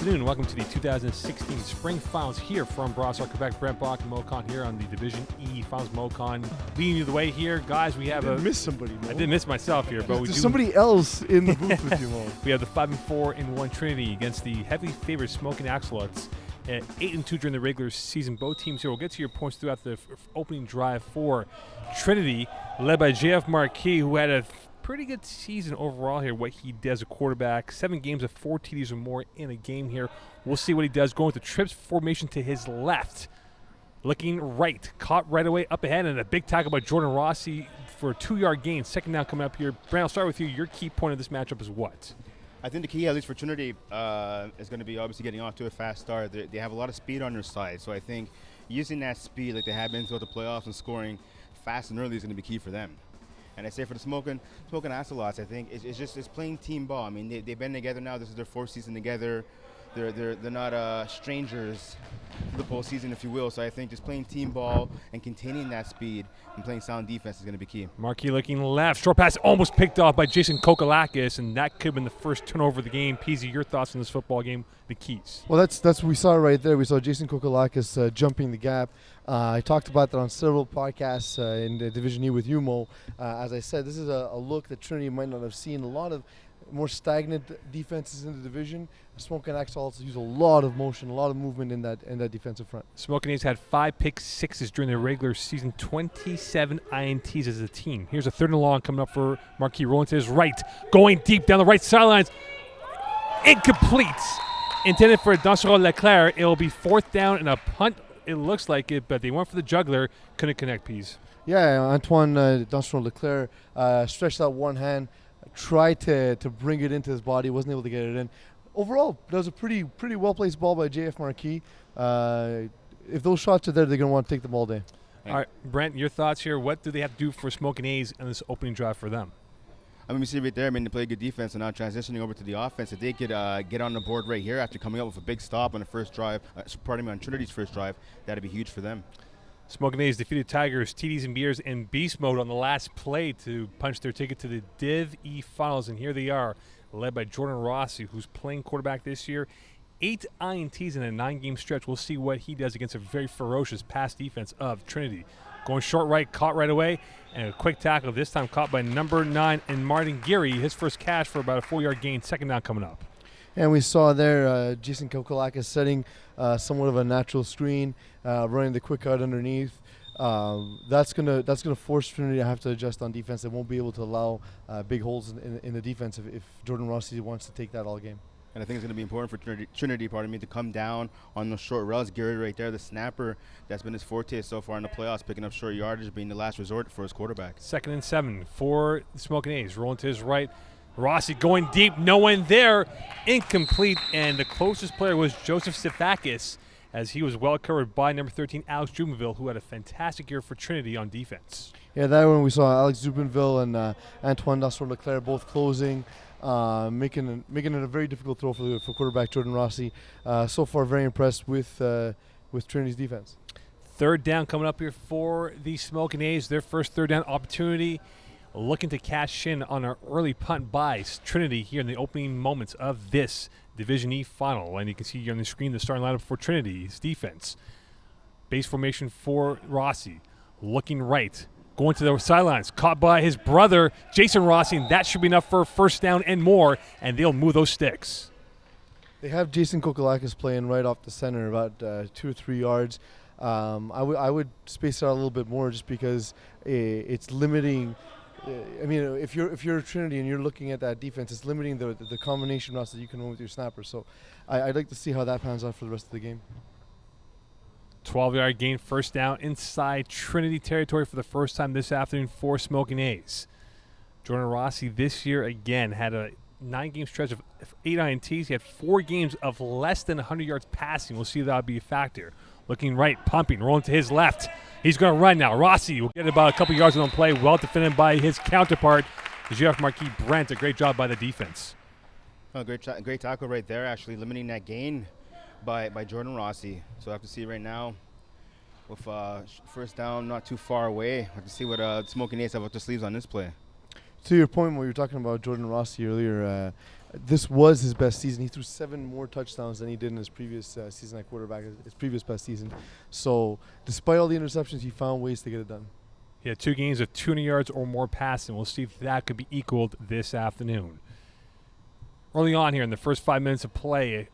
afternoon. Welcome to the 2016 Spring Finals here from Broswell, Quebec. Brent Bach and Smokin here on the Division E Finals. Smokin leading you the way here. Guys, we have miss somebody, Mo. I did miss myself here, but There's somebody else in the booth with you, Mo. We have the 5-4-1 Trinity against the heavily favored Smokin Axolotis at 8-2 during the regular season. Both teams here. We'll get to your points throughout the opening drive for Trinity, led by JF Marquis, who had a pretty good season overall here, what he does a quarterback. 7 games of 4 TDs or more in a game here. We'll see what he does going with the trips formation to his left. Looking right, caught right away up ahead, and a big tackle by Jordan Rossie for a 2-yard gain. Second down coming up here. Brent, I'll start with you. Your key point of this matchup is what? I think the key, at least for Trinity, is going to be obviously getting off to a fast start. They have a lot of speed on their side, so I think using that speed like they have been throughout the playoffs and scoring fast and early is going to be key for them. And I say for the Smokin Axolots, I think it's playing team ball. I mean, they've been together now. This is their 4th season together. They're not strangers to the postseason, if you will. So I think just playing team ball and containing that speed and playing sound defense is going to be key. Marquis looking left. Short pass almost picked off by Jason Kokalakis, and that could have been the first turnover of the game. Peasy, your thoughts on this football game, the keys? Well, that's what we saw right there. We saw Jason Kokalakis jumping the gap. I talked about that on several podcasts in the Division E with you, Mo. As I said, this is a look that Trinity might not have seen. A lot of more stagnant defenses in the division. Smokin Axolotis use a lot of motion, a lot of movement in that defensive front. Smokin has had 5 pick sixes during the regular season, 27 INTs as a team. Here's a 3rd and long coming up for Marquis. Rolling to his right, going deep down the right sidelines. Incomplete. Intended for Dansereau-Leclerc. It will be 4th down and a punt. It looks like it, but they went for the juggler. Couldn't connect, Peas. Yeah, Antoine Dansereau-Leclerc stretched out one hand, tried to bring it into his body, wasn't able to get it in. Overall, that was a pretty well-placed ball by JF Marquis. If those shots are there, they're going to want to take them all day. All right, Brent, your thoughts here. What do they have to do for Smokin A's in this opening drive for them? I mean, we see right there, they play good defense and now transitioning over to the offense. If they could get on the board right here after coming up with a big stop on the first drive, on Trinity's first drive, that'd be huge for them. Smokin A's defeated Tigers, TDs and Beers in beast mode on the last play to punch their ticket to the Div E Finals, and here they are, led by Jordan Rossie, who's playing quarterback this year. 8 INTs in a 9-game stretch. We'll see what he does against a very ferocious pass defense of Trinity. Going short right, caught right away, and a quick tackle, this time caught by number 9 and Martin Geary. His first catch for about a 4-yard gain. Second down coming up. And we saw there Jason Kokalakis setting somewhat of a natural screen, running the quick out underneath. That's gonna force Trinity to have to adjust on defense. They won't be able to allow big holes in the defense if Jordan Rossie wants to take that all game. And I think it's going to be important for Trinity, to come down on those short routes. Geary right there, the snapper, that's been his forte so far in the playoffs, picking up short yardage, being the last resort for his quarterback. 2nd and 7 for the Smokin A's. Rolling to his right. Rossie going deep, no one there. Incomplete, and the closest player was Joseph Sifakis, as he was well covered by number 13, Alex Jubinville, who had a fantastic year for Trinity on defense. Yeah, that one we saw Alex Jubinville and Antoine Dansereau-Leclerc both closing, making it a very difficult throw for quarterback Jordan Rossie. So far, very impressed with Trinity's defense. 3rd down coming up here for the Smokin A's. Their first 3rd down opportunity, looking to cash in on an early punt by Trinity here in the opening moments of this Division E final. And you can see here on the screen the starting lineup for Trinity's defense. Base formation for Rossie. Looking right. Going to the sidelines. Caught by his brother, Jason Rossie. And that should be enough for a 1st down and more. And they'll move those sticks. They have Jason Kokalakis playing right off the center, about 2 or 3 yards. I would space it out a little bit more just because it's limiting. I mean, if you're a Trinity and you're looking at that defense, it's limiting the combination routes that you can run with your snapper. So I'd like to see how that pans out for the rest of the game. 12-yard gain, 1st down inside Trinity territory for the first time this afternoon for Smokin A's. Jordan Rossie this year again had a 9-game stretch of 8 INTs. He had 4 games of less than 100 yards passing. We'll see if that'll be a factor. Looking right, pumping, rolling to his left. He's going to run now. Rossie will get about a couple yards on the play, well defended by his counterpart, Jeff Marquis Brent. A great job by the defense. Oh, great tackle right there, actually limiting that gain by Jordan Rossie. So I have to see right now with 1st down not too far away. I have to see what Smokin A's have up their sleeves on this play. To your point, when you were talking about Jordan Rossie earlier, this was his best season. He threw 7 more touchdowns than he did in his previous season at quarterback, his previous best season. So despite all the interceptions, he found ways to get it done. He had 2 games of 200 yards or more passing. We'll see if that could be equaled this afternoon. Early on here in the first 5 minutes of play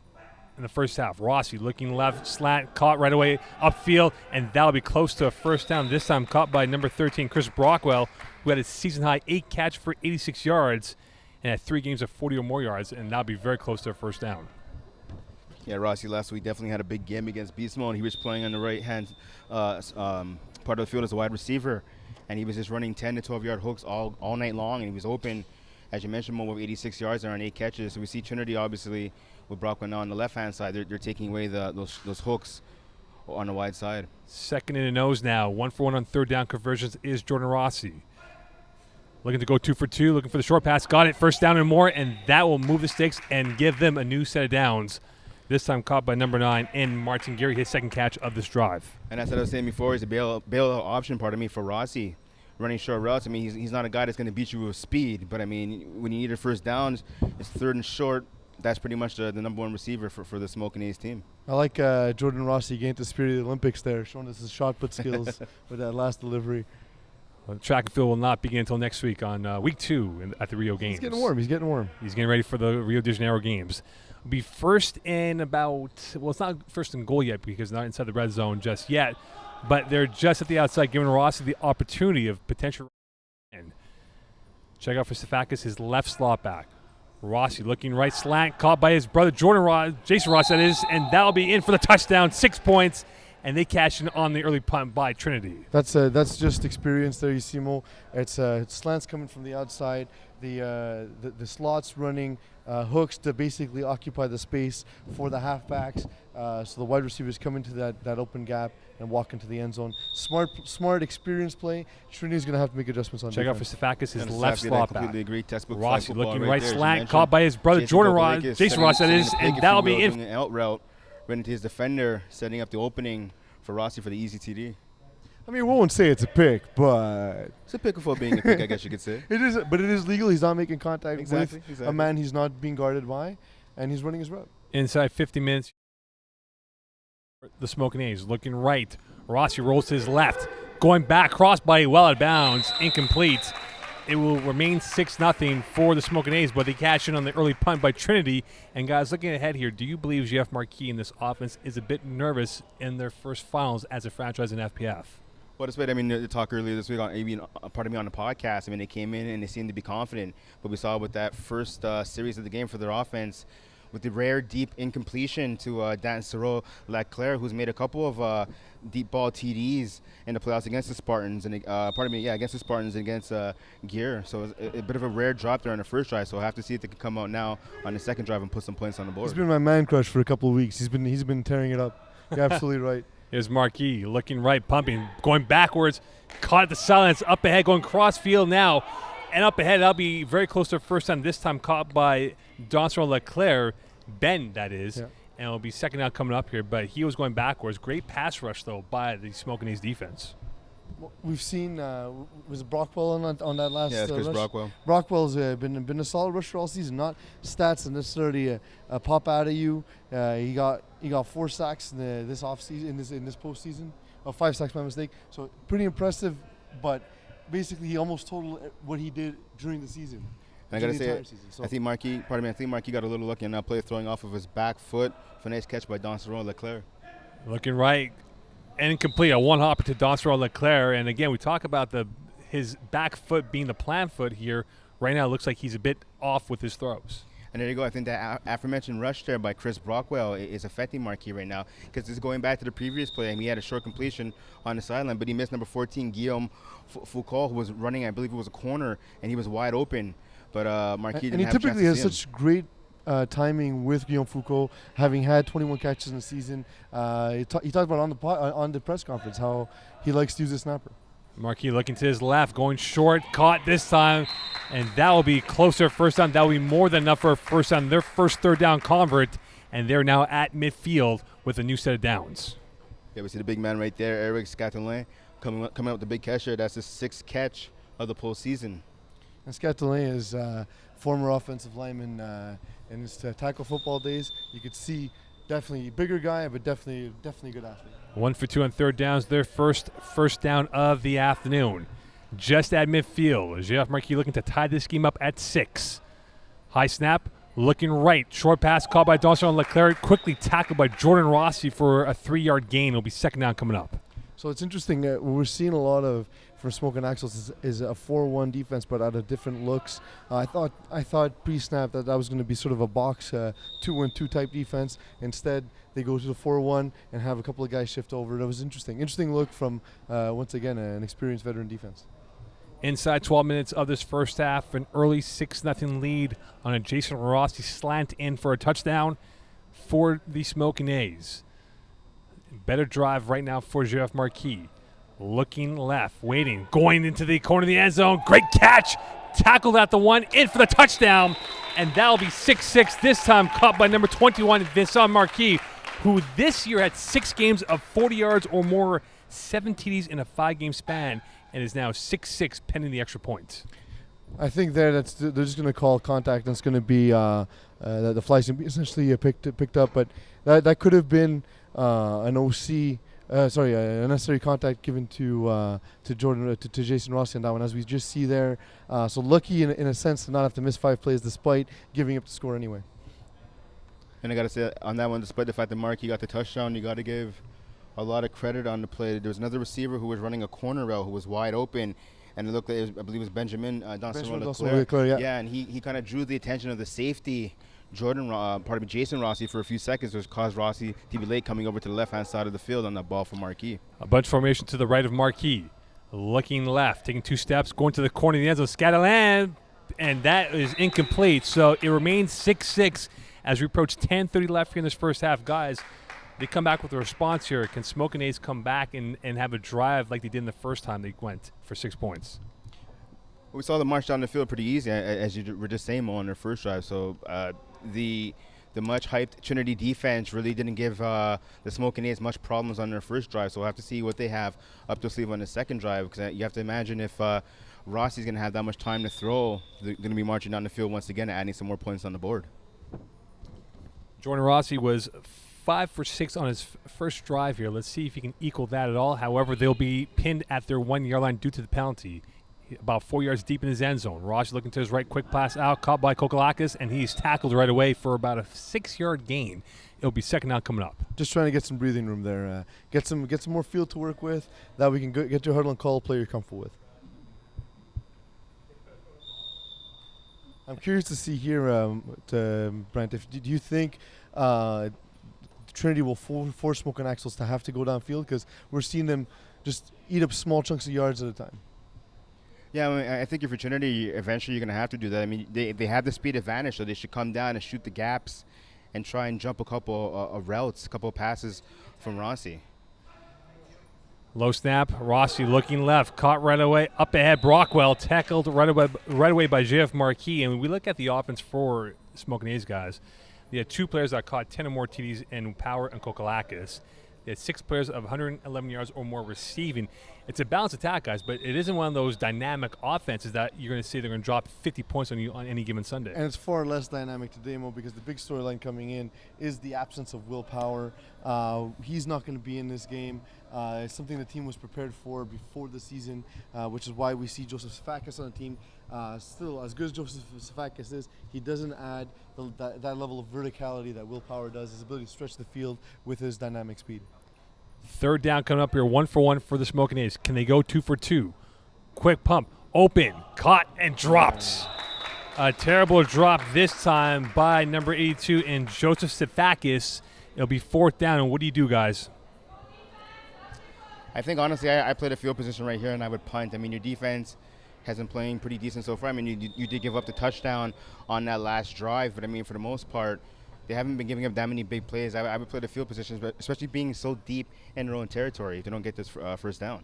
in the first half, Rossie looking left, slant, caught right away upfield, and that'll be close to a first down. This time caught by number 13, Chris Brockwell, who had a season-high 8 catch for 86 yards and had 3 games of 40 or more yards, and that'll be very close to a first down. Yeah, Rossie last week definitely had a big game against Beast Mode. He was playing on the right-hand part of the field as a wide receiver, and he was just running 10 to 12-yard hooks all night long, and he was open, as you mentioned, more with 86 yards there on 8 catches. So we see Trinity, obviously, with Brockwell now on the left-hand side, they're taking away those hooks on the wide side. Second in the nose now. 1 for 1 on third down conversions is Jordan Rossie. Looking to go 2 for 2, looking for the short pass. Got it, first down and more, and that will move the stakes and give them a new set of downs. This time caught by number 9 in Martin Geary, his second catch of this drive. And as I was saying before, he's a bail option, for Rossie. Running short routes, I mean, he's not a guy that's going to beat you with speed, but I mean, when you need a first down, it's third and short. That's pretty much the number 1 receiver for the Smokin A's team. I like Jordan Rossie getting the spirit of the Olympics there, showing us his shot put skills with that last delivery. Well, track and field will not begin until next week on week 2 at the Rio Games. He's getting warm. He's getting ready for the Rio de Janeiro Games. Will be first in it's not first in goal yet because not inside the red zone just yet, but they're just at the outside, giving Rossie the opportunity of potential. Check out for Sifakis, his left slot back. Rossie looking right, slant, caught by his brother Jason Rossie, that is, and that'll be in for the touchdown, 6 points, and they cash in on the early punt by Trinity. That's just experience there, you see, Mo. It's slants coming from the outside, the slots running hooks to basically occupy the space for the halfbacks, so the wide receivers come into that open gap and walk into the end zone. Smart experience play. Trinity's going to have to make adjustments on Check defense. out for Sifakis, his left slot back. Completely agree. Textbook Rossie looking right there, slant, caught by his brother Jason Rossie, that is, and that'll be in. An out route, right into his defender, setting up the opening for Rossie for the easy TD. I mean, we won't say it's a pick, but it's a pick for being a pick, I guess you could say. It is, but it is legal. He's not making contact exactly. with a man he's not being guarded by, and he's running his route. Inside 50 minutes, the Smokin A's looking right. Rossie rolls to his left, going back, crossbody, well out of bounds, incomplete. It will remain 6-0 for the Smokin A's, but they cash in on the early punt by Trinity. And guys, looking ahead here, do you believe Jeff Marquis in this offense is a bit nervous in their first finals as a franchise in FPF? Well, despite, I mean, the talk earlier this week on on the podcast, I mean, they came in and they seemed to be confident. But we saw with that first series of the game for their offense, with the rare deep incompletion to Dansereau-Leclerc, who's made a couple of deep ball TDs in the playoffs against the Spartans, and against the Spartans and against Geary. So it was a bit of a rare drop there on the first drive. So we'll have to see if they can come out now on the second drive and put some points on the board. He's been my man crush for a couple of weeks. He's been tearing it up. You're absolutely right. Here's Marquis looking right, pumping, going backwards, caught at the silence, up ahead, going cross field now, and up ahead, that'll be very close to the first time, this time caught by Dansereau-Leclerc, Ben, that is, and it'll be second out coming up here, but he was going backwards. Great pass rush, though, by the Smokin A's defense. We've seen, was it Brockwell on that last it's Chris rush? Brockwell. Brockwell's been a solid rusher all season, not stats and necessarily a pop out of you. He got 4 sacks in this offseason, in this postseason. 5 sacks, my mistake. So pretty impressive, but basically he almost totaled what he did during the season. And I got to say, I think Marquis got a little lucky on that play, throwing off of his back foot for a nice catch by Dansereau-Leclerc. Looking right. And incomplete, a one-hopper to Dansereau-Leclerc. And again, we talk about his back foot being the plant foot here. Right now, it looks like he's a bit off with his throws. And there you go. I think that aforementioned rush there by Chris Brockwell is affecting Marquis right now, because it's going back to the previous play. I mean, he had a short completion on the sideline, but he missed number 14, Guillaume Foucault, who was running, I believe it was a corner, and he was wide open. But Marquis didn't have a chance to see him. And he typically has such great timing with Guillaume Foucault, having had 21 catches in the season. He talked about on the press conference how he likes to use a snapper. Marquis looking to his left, going short, caught this time, and that will be closer first down. That will be more than enough for a first down. Their first third down convert, and they're now at midfield with a new set of downs. Yeah, we see the big man right there, Erik Scattolin, coming up with the big catch here. That's his 6th catch of the postseason. And Scattolin is former offensive lineman in his tackle football days. You could see definitely bigger guy, but definitely good athlete. 1 for 2 on third downs. Their first down of the afternoon. Just at midfield, Geoff Marquis looking to tie this game up at 6. High snap, looking right. Short pass caught by Dansereau-Leclerc. Quickly tackled by Jordan Rossie for a 3-yard gain. It'll be second down coming up. So it's interesting. We're seeing a lot of, for Smokin Axolotis, is a 4-1 defense, but out of different looks. I thought pre-snap that was going to be sort of a box 2-1-2 type defense. Instead, they go to the 4-1 and have a couple of guys shift over. That was interesting. Interesting look from, once again, an experienced veteran defense. Inside 12 minutes of this first half, an early 6-0 lead on a Jason Rossi slant in for a touchdown for the Smokin A's. Better drive right now for Geoff Marquis. Looking left, waiting, going into the corner of the end zone. Great catch. Tackled at the 1, in for the touchdown. And that'll be 6-6, this time caught by number 21, Vincent Marquis, who this year had 6 games of 40 yards or more, 7 TDs in a 5-game span, and is now 6-6 pending the extra points. I think they're just going to call contact, and it's going to be the flight's going to be essentially picked up. But that could have been an OC, a unnecessary contact given to Jason Rossi on that one, as we just see there. So lucky in a sense to not have to miss 5 plays despite giving up the score anyway. And I got to say, on that one, despite the fact that Marquis got the touchdown, you got to give a lot of credit on the play. There was another receiver who was running a corner route who was wide open, and it looked like, I believe it was Benjamin Dansereau-Leclerc. Yeah, and he kind of drew the attention of the safety, Jason Rossi, for a few seconds, which caused Rossi to be late coming over to the left-hand side of the field on that ball for Marquis. A bunch formation to the right of Marquis. Looking left, taking 2 steps, going to the corner of the end zone. Scattolin, and that is incomplete. So it remains 6-6 as we approach 10:30 left here in this first half. Guys, they come back with a response here. Can Smokin A's come back and have a drive like they did in the first time they went for 6 points? We saw them march down the field pretty easy, as you were just saying, Mo, on their first drive. So the much hyped Trinity defense really didn't give the Smokin A's much problems on their first drive. So we'll have to see what they have up their sleeve on the second drive, because you have to imagine if Rossi's going to have that much time to throw, they're going to be marching down the field once again and adding some more points on the board. Jordan Rossi was 5 for 6 on his first drive here. Let's see if he can equal that at all. However, they'll be pinned at their 1-yard line due to the penalty. About 4 yards deep in his end zone. Rossi looking to his right, quick pass out, caught by Kokolakis, and he's tackled right away for about a 6-yard gain. It'll be second down coming up. Just trying to get some breathing room there. Get some more field to work with, that we can get to a huddle and call a play you're comfortable with. I'm curious to see here, Brent, do you think Trinity will force Smokin Axolotis to have to go downfield? Because we're seeing them just eat up small chunks of yards at a time. Yeah, I mean, I think if you're Trinity, eventually you're going to have to do that. I mean, they have the speed advantage, so they should come down and shoot the gaps and try and jump a couple of routes, a couple of passes from Rossi. Low snap, Rossi looking left, caught right away, up ahead, Brockwell tackled right away by Geoff Marquis. And when we look at the offense for Smokin A's guys, they had 2 players that caught 10 or more TDs in Power and Kokolakis. They had 6 players of 111 yards or more receiving. It's a balanced attack, guys, but it isn't one of those dynamic offenses that you're going to say they're going to drop 50 points on you on any given Sunday. And it's far less dynamic today, Mo, because the big storyline coming in is the absence of willpower. He's not going to be in this game. It's something the team was prepared for before the season, which is why we see Joseph Sifakis on the team. Still, as good as Joseph Sifakis is, he doesn't add that level of verticality that willpower does, his ability to stretch the field with his dynamic speed. Third down coming up here, 1 for 1 for the Smokin A's. Can they go 2 for 2? Quick pump, open, caught, and dropped. A terrible drop this time by number 82 and Joseph Sifakis. It'll be 4th down, and what do you do, guys? I think, honestly, I played a field position right here, and I would punt. I mean, your defense has been playing pretty decent so far. I mean, you did give up the touchdown on that last drive, but, I mean, for the most part, they haven't been giving up that many big plays. I would play the field positions, but especially being so deep in their own territory if they don't get this first down.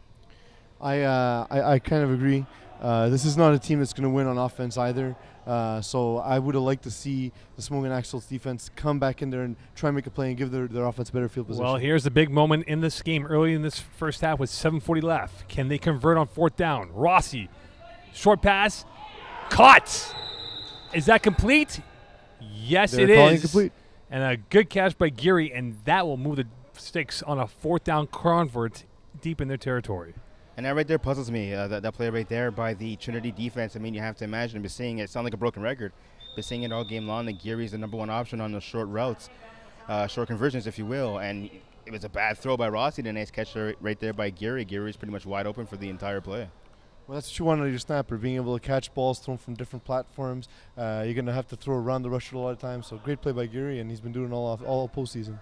I kind of agree. This is not a team that's going to win on offense either. So I would have liked to see the Smokin Axolotis defense come back in there and try and make a play and give their offense better field position. Well, here's the big moment in this game early in this first half with 7:40 left. Can they convert on 4th down? Rossi, short pass, caught. Is that complete? Yes, They're it calling is. complete. And a good catch by Geary, and that will move the Sticks on a 4th down convert deep in their territory. And that right there puzzles me. That play right there by the Trinity defense. I mean, you have to imagine. I've been seeing it sound like a broken record. Been seeing it all game long. That Geary's the number one option on those short routes, short conversions, if you will. And it was a bad throw by Rossie. The nice catch right there by Geary. Geary's pretty much wide open for the entire play. Well, that's what you want out of your snapper, being able to catch balls thrown from different platforms. You're going to have to throw around the rusher a lot of times. So great play by Geary, and he's been doing all postseason.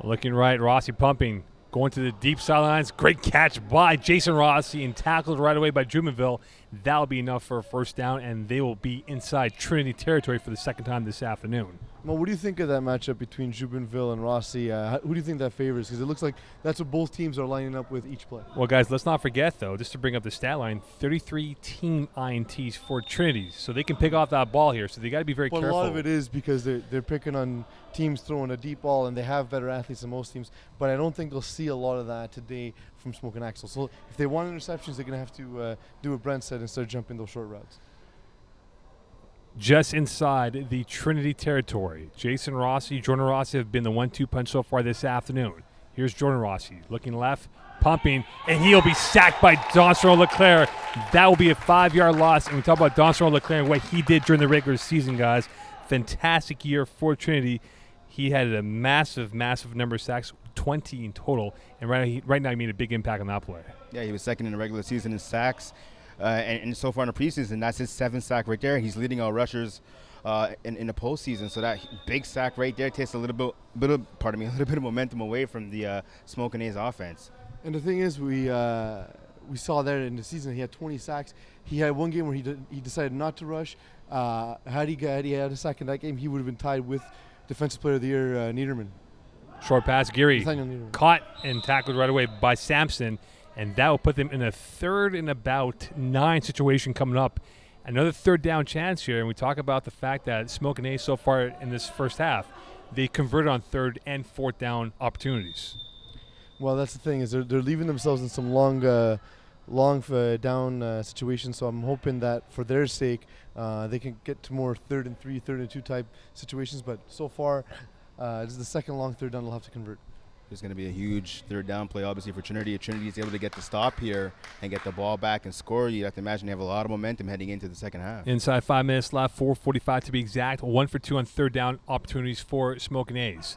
Looking right, Rossie pumping, going to the deep sidelines. Great catch by Jason Rossie and tackled right away by Jubinville. That'll be enough for a 1st down, and they will be inside Trinity territory for the 2nd time this afternoon. Well, what do you think of that matchup between Jubinville and Rossie? Who do you think that favors? Because it looks like that's what both teams are lining up with each play. Well, guys, let's not forget, though, just to bring up the stat line, 33 team INTs for Trinity. So they can pick off that ball here, so they got to be very careful. A lot of it is because they're picking on teams throwing a deep ball, and they have better athletes than most teams. But I don't think they'll see a lot of that today from Smokin Axel. So if they want interceptions, they're going to have to do what Brent said and start jumping those short routes. Just inside the Trinity territory, Jason Rossie, Jordan Rossie have been the 1-2 punch so far this afternoon. Here's Jordan Rossie looking left, pumping, and he'll be sacked by Dansereau-Leclerc. That will be a 5-yard loss. And we talk about Dansereau-Leclerc and what he did during the regular season, guys. Fantastic year for Trinity. He had a massive number of sacks, 20 in total, and right now he made a big impact on that play. Yeah, he was second in the regular season in sacks. And so far in the preseason, that's his 7th sack right there. He's leading our rushers in the postseason. So that big sack right there takes a little bit of momentum away from the Smokin A's offense. And the thing is, we saw there in the season he had 20 sacks. He had one game where he decided not to rush. Had he had a sack in that game, he would have been tied with Defensive Player of the Year Niederman. Short pass, Geary caught and tackled right away by Sampson. And that will put them in a 3rd and about 9 situation coming up. Another 3rd down chance here. And we talk about the fact that Smokin A so far in this first half, they converted on 3rd and 4th down opportunities. Well, that's the thing is they're leaving themselves in some long down situations. So I'm hoping that for their sake, they can get to more 3rd and 3, 3rd and 2 type situations. But so far, this is the second long 3rd down they'll have to convert. There's going to be a huge 3rd down play, obviously, for Trinity. If Trinity is able to get the stop here and get the ball back and score, you have to imagine they have a lot of momentum heading into the second half. Inside 5 minutes left, 4:45 to be exact. 1 for 2 on 3rd down opportunities for Smokin A's.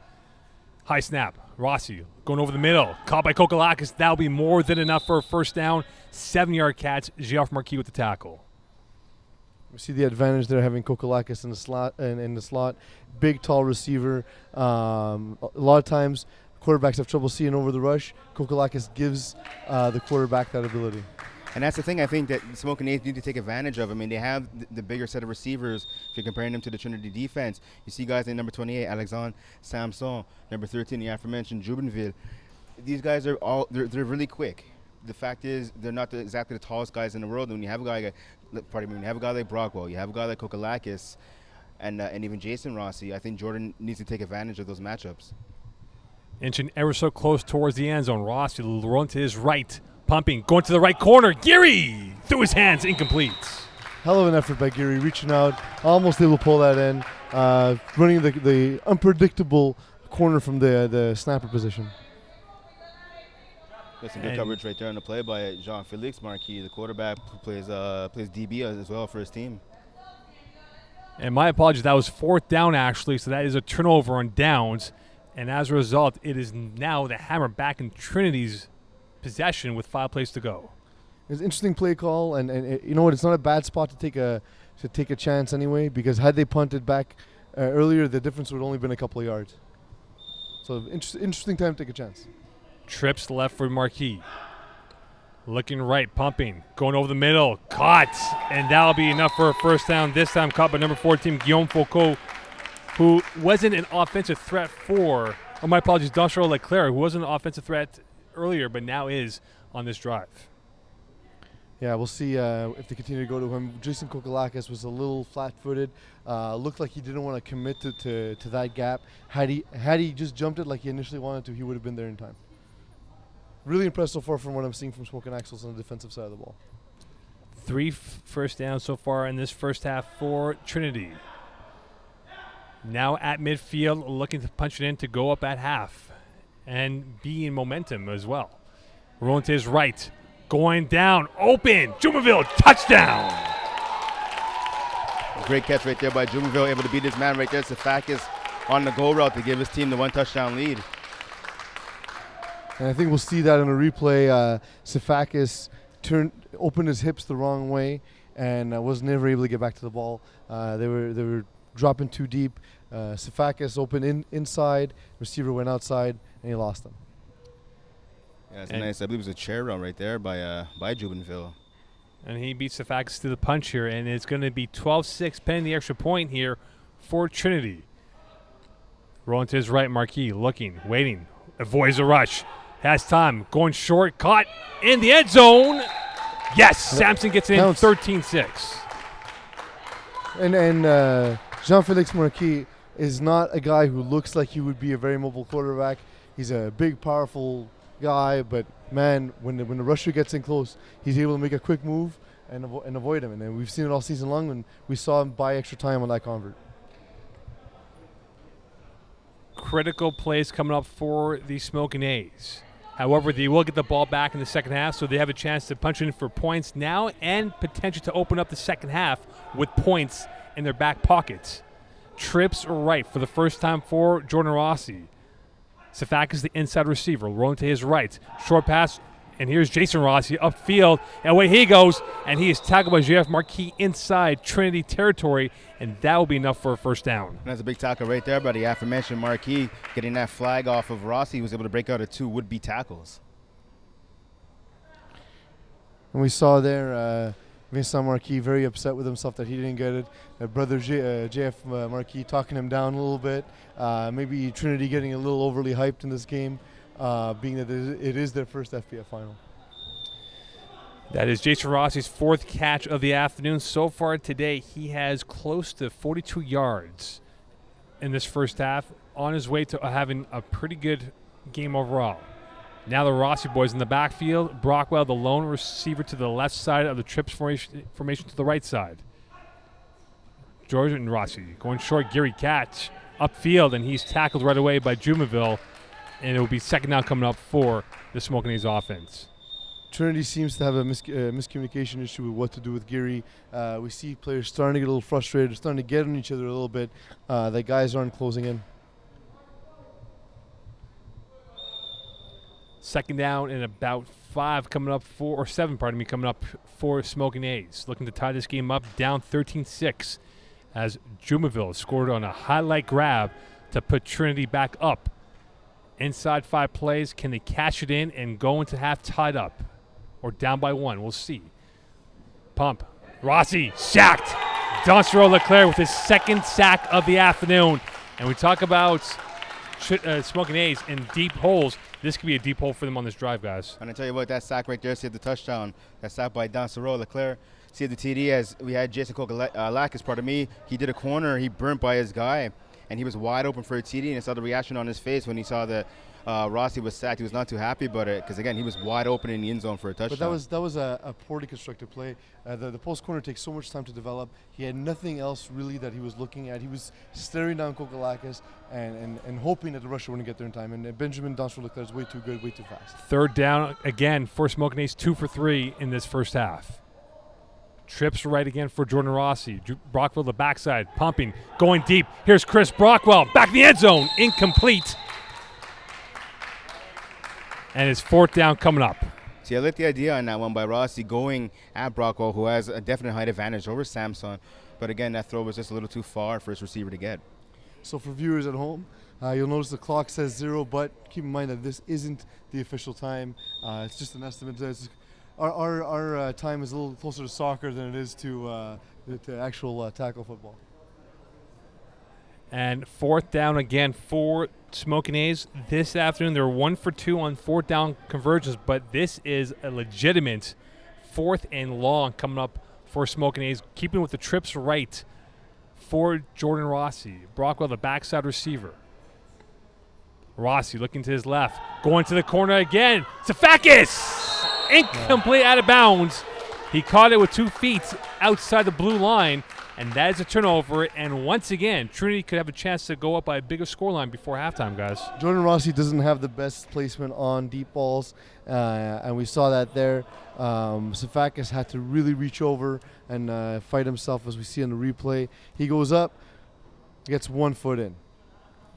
High snap. Rossie going over the middle. Caught by Kokolakis. That'll be more than enough for a 1st down. 7-yard catch. Marquis with the tackle. We see the advantage there having Kokolakis in the slot. Big, tall receiver. A lot of times quarterbacks have trouble seeing over the rush. Kokolakis gives the quarterback that ability. And that's the thing I think that Smokin A's need to take advantage of. I mean, they have the bigger set of receivers. If you're comparing them to the Trinity defense, you see guys like number 28, Alexandre, Samson, number 13, the aforementioned Jubinville. These guys are they're really quick. The fact is, they're not exactly the tallest guys in the world. And when you have a guy like Brockwell, you have a guy like Kokolakis, and even Jason Rossie, I think Jordan needs to take advantage of those matchups. Inching ever so close towards the end zone. Rossie rolling to his right, pumping, going to the right corner. Geary through his hands, incomplete. Hell of an effort by Geary, reaching out, almost able to pull that in, running the unpredictable corner from the snapper position. There's some good coverage right there on the play by Jean-Felix Marquis, the quarterback who plays DB as well for his team. And my apologies, that was 4th down actually, so that is a turnover on downs. And as a result, it is now the Hammer back in Trinity's possession with 5 plays to go. It's an interesting play call, and you know what? It's not a bad spot to take a chance anyway, because had they punted back earlier, the difference would have only been a couple of yards. So interesting time to take a chance. Trips left for Marquis. Looking right, pumping, going over the middle, caught, and that'll be enough for a 1st down. This time caught by number 14, Guillaume Foucault, who wasn't an offensive threat Dansereau-Leclerc, who wasn't an offensive threat earlier, but now is on this drive. Yeah, we'll see if they continue to go to him. Jason Kokolakis was a little flat-footed. Looked like he didn't want to commit to that gap. Had he just jumped it like he initially wanted to, he would have been there in time. Really impressed so far from what I'm seeing from Smokin Axels on the defensive side of the ball. 3 first downs so far in this first half for Trinity. Now at midfield, looking to punch it in to go up at half and be in momentum as well. Rolling to his right, going down, open, Jubinville, touchdown! Great catch right there by Jubinville, able to beat his man right there, Sifakis, on the goal route to give his team the 1 touchdown lead. And I think we'll see that in a replay. Sifakis opened his hips the wrong way and was never able to get back to the ball. They were dropping too deep. Sifakis opened inside, receiver went outside, and he lost them. Yeah, it's nice. I believe it was a chair run right there by Jubinville. And he beats Sifakis to the punch here, and it's going to be 12-6 pending the extra point here for Trinity. Rolling to his right, Marquis, looking, waiting, avoids a rush, has time, going short, caught in the end zone. Yes, Samson gets in 13-6. And Jean-Felix Marquis is not a guy who looks like he would be a very mobile quarterback. He's a big, powerful guy, but man, when the rusher gets in close, he's able to make a quick move and avoid him. And then we've seen it all season long, and we saw him buy extra time on that convert. Critical plays coming up for the Smokin A's. However, they will get the ball back in the second half, so they have a chance to punch in for points now and potential to open up the second half with points in their back pockets. Trips right for the first time for Jordan Rossie. Sifakis, the inside receiver, rolling to his right. Short pass, and here's Jason Rossie upfield, and away he goes, and he is tackled by J.F. Marquis inside Trinity territory, and that will be enough for a first down. And that's a big tackle right there by the aforementioned Marquis, getting that flag off of Rossie, was able to break out of 2 would-be tackles. And we saw there Vincent Marquis very upset with himself that he didn't get it. Brother J.F. Marquis talking him down a little bit. Maybe Trinity getting a little overly hyped in this game, being that it is their first FPF final. That is Jason Rossi's 4th catch of the afternoon. So far today, he has close to 42 yards in this first half, on his way to having a pretty good game overall. Now the Rossie boys in the backfield. Brockwell, the lone receiver, to the left side of the trips formation to the right side. Jordan Rossie going short. Geary catch upfield, and he's tackled right away by Jubinville, and it will be second down coming up for the Smokin A's offense. Trinity seems to have a miscommunication issue with what to do with Geary. We see players starting to get a little frustrated, starting to get on each other a little bit. The guys aren't closing in. Second down and about 7 coming up for Smokin A's. Looking to tie this game up, down 13-6 as Jubinville scored on a highlight grab to put Trinity back up. Inside 5 plays, can they cash it in and go into half tied up or down by 1? We'll see. Pump. Rossie sacked. Dansereau-Leclerc with his 2nd sack of the afternoon. And we talk about Smokin A's in deep holes. This could be a deep hole for them on this drive, guys. And I tell you what, that sack right there saved the touchdown. That sack by Dansereau-Leclerc saved the TD, as we had Jason Kokalakis, pardon me. He did a corner. He burnt by his guy, and he was wide open for a TD, and I saw the reaction on his face when he saw that Rossie was sacked. He was not too happy about it because, again, he was wide open in the end zone for a touchdown. But that was a poorly constructed play. The post corner takes so much time to develop. He had nothing else really that he was looking at. He was staring down Kokalakis and hoping that the rusher wouldn't get there in time. And Benjamin Dansereau-Leclerc is way too good, way too fast. Third down again for Smokin A's, 2 for 3 in this first half. Trips right again for Jordan Rossie. Brockwell the backside, pumping, going deep. Here's Chris Brockwell, back in the end zone, incomplete. And it's 4th down coming up. See, I like the idea on that one by Rossie going at Brockwell, who has a definite height advantage over Samson. But again, that throw was just a little too far for his receiver to get. So for viewers at home, you'll notice the clock says 0, but keep in mind that this isn't the official time. It's just an estimate. Our time is a little closer to soccer than it is to actual tackle football. And 4th down again for Smokin A's. This afternoon, they're 1 for 2 on 4th down conversions, but this is a legitimate 4th and long coming up for Smokin A's, keeping with the trips right for Jordan Rossie. Brockwell, the backside receiver. Rossie looking to his left, going to the corner again. Sifakis! Incomplete, out of bounds. He caught it with 2 feet outside the blue line, and that is a turnover. And once again, Trinity could have a chance to go up by a bigger scoreline before halftime, guys. Jordan Rossie doesn't have the best placement on deep balls, and we saw that there. Sifakis had to really reach over and fight himself, as we see in the replay. He goes up, gets 1 foot in.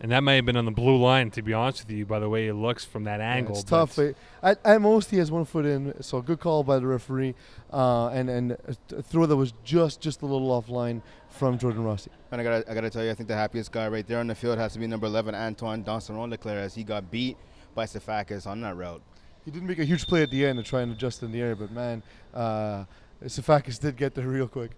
And that may have been on the blue line, to be honest with you, by the way it looks from that angle. It's tough. At most, he has 1 foot in, so a good call by the referee, and a throw that was just a little offline from Jordan Rossie. And I gotta tell you, I think the happiest guy right there on the field has to be number 11, Antoine Dansereau-Leclerc, as he got beat by Sifakis on that route. He didn't make a huge play at the end to try and adjust in the air, but man, Sifakis did get there real quick.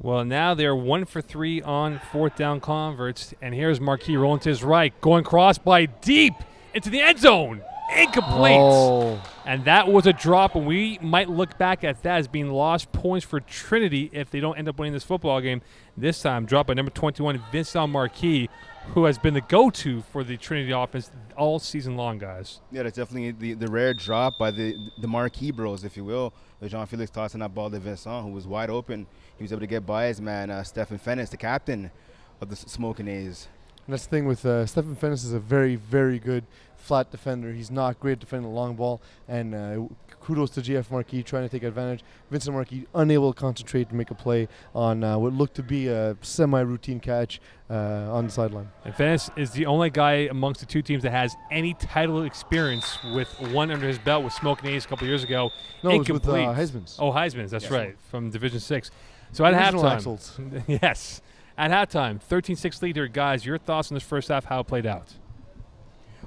Well, now they're 1 for 3 on 4th down converts. And here's Marquis rolling to his right, going cross by deep into the end zone. Incomplete. Oh. And that was a drop, and we might look back at that as being lost points for Trinity if they don't end up winning this football game. This time, dropped by number 21, Vincent Marquis, who has been the go-to for the Trinity offense all season long, guys. Yeah, that's definitely the rare drop by the Marquis bros, if you will. With Jean-Felix tossing that ball to Vincent, who was wide open. He was able to get by his man, Stephen Fennis, the captain of the Smokin A's. And that's the thing with Stephen Fennis is a very, very good flat defender. He's not great defending the long ball, and kudos to GF Marquis trying to take advantage. Vincent Marquis unable to concentrate to make a play on what looked to be a semi-routine catch on the sideline. And Fennis is the only guy amongst the two teams that has any title experience with one under his belt with Smokin A's a couple years ago. No, it was with Heisman's. Oh, Heisman's, that's Yes. right, from Division 6. So at Original halftime, Axles. yes, at halftime, 13-6 lead here, guys. Your thoughts on this first half, how it played out?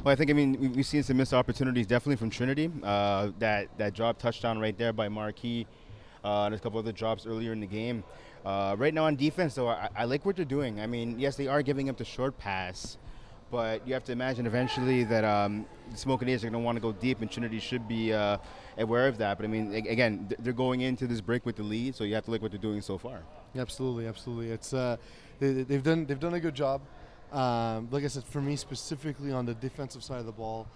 Well, I think, we've seen some missed opportunities definitely from Trinity. That drop touchdown right there by Marquis, and a couple other drops earlier in the game. Right now on defense, though, I like what they're doing. I mean, yes, they are giving up the short pass, but you have to imagine eventually that the Smokin A's are going to want to go deep, and Trinity should be aware of that. But, I mean, again, they're going into this break with the lead, so you have to like what they're doing so far. Absolutely. It's they've done a good job. Like I said, for me specifically on the defensive side of the ball,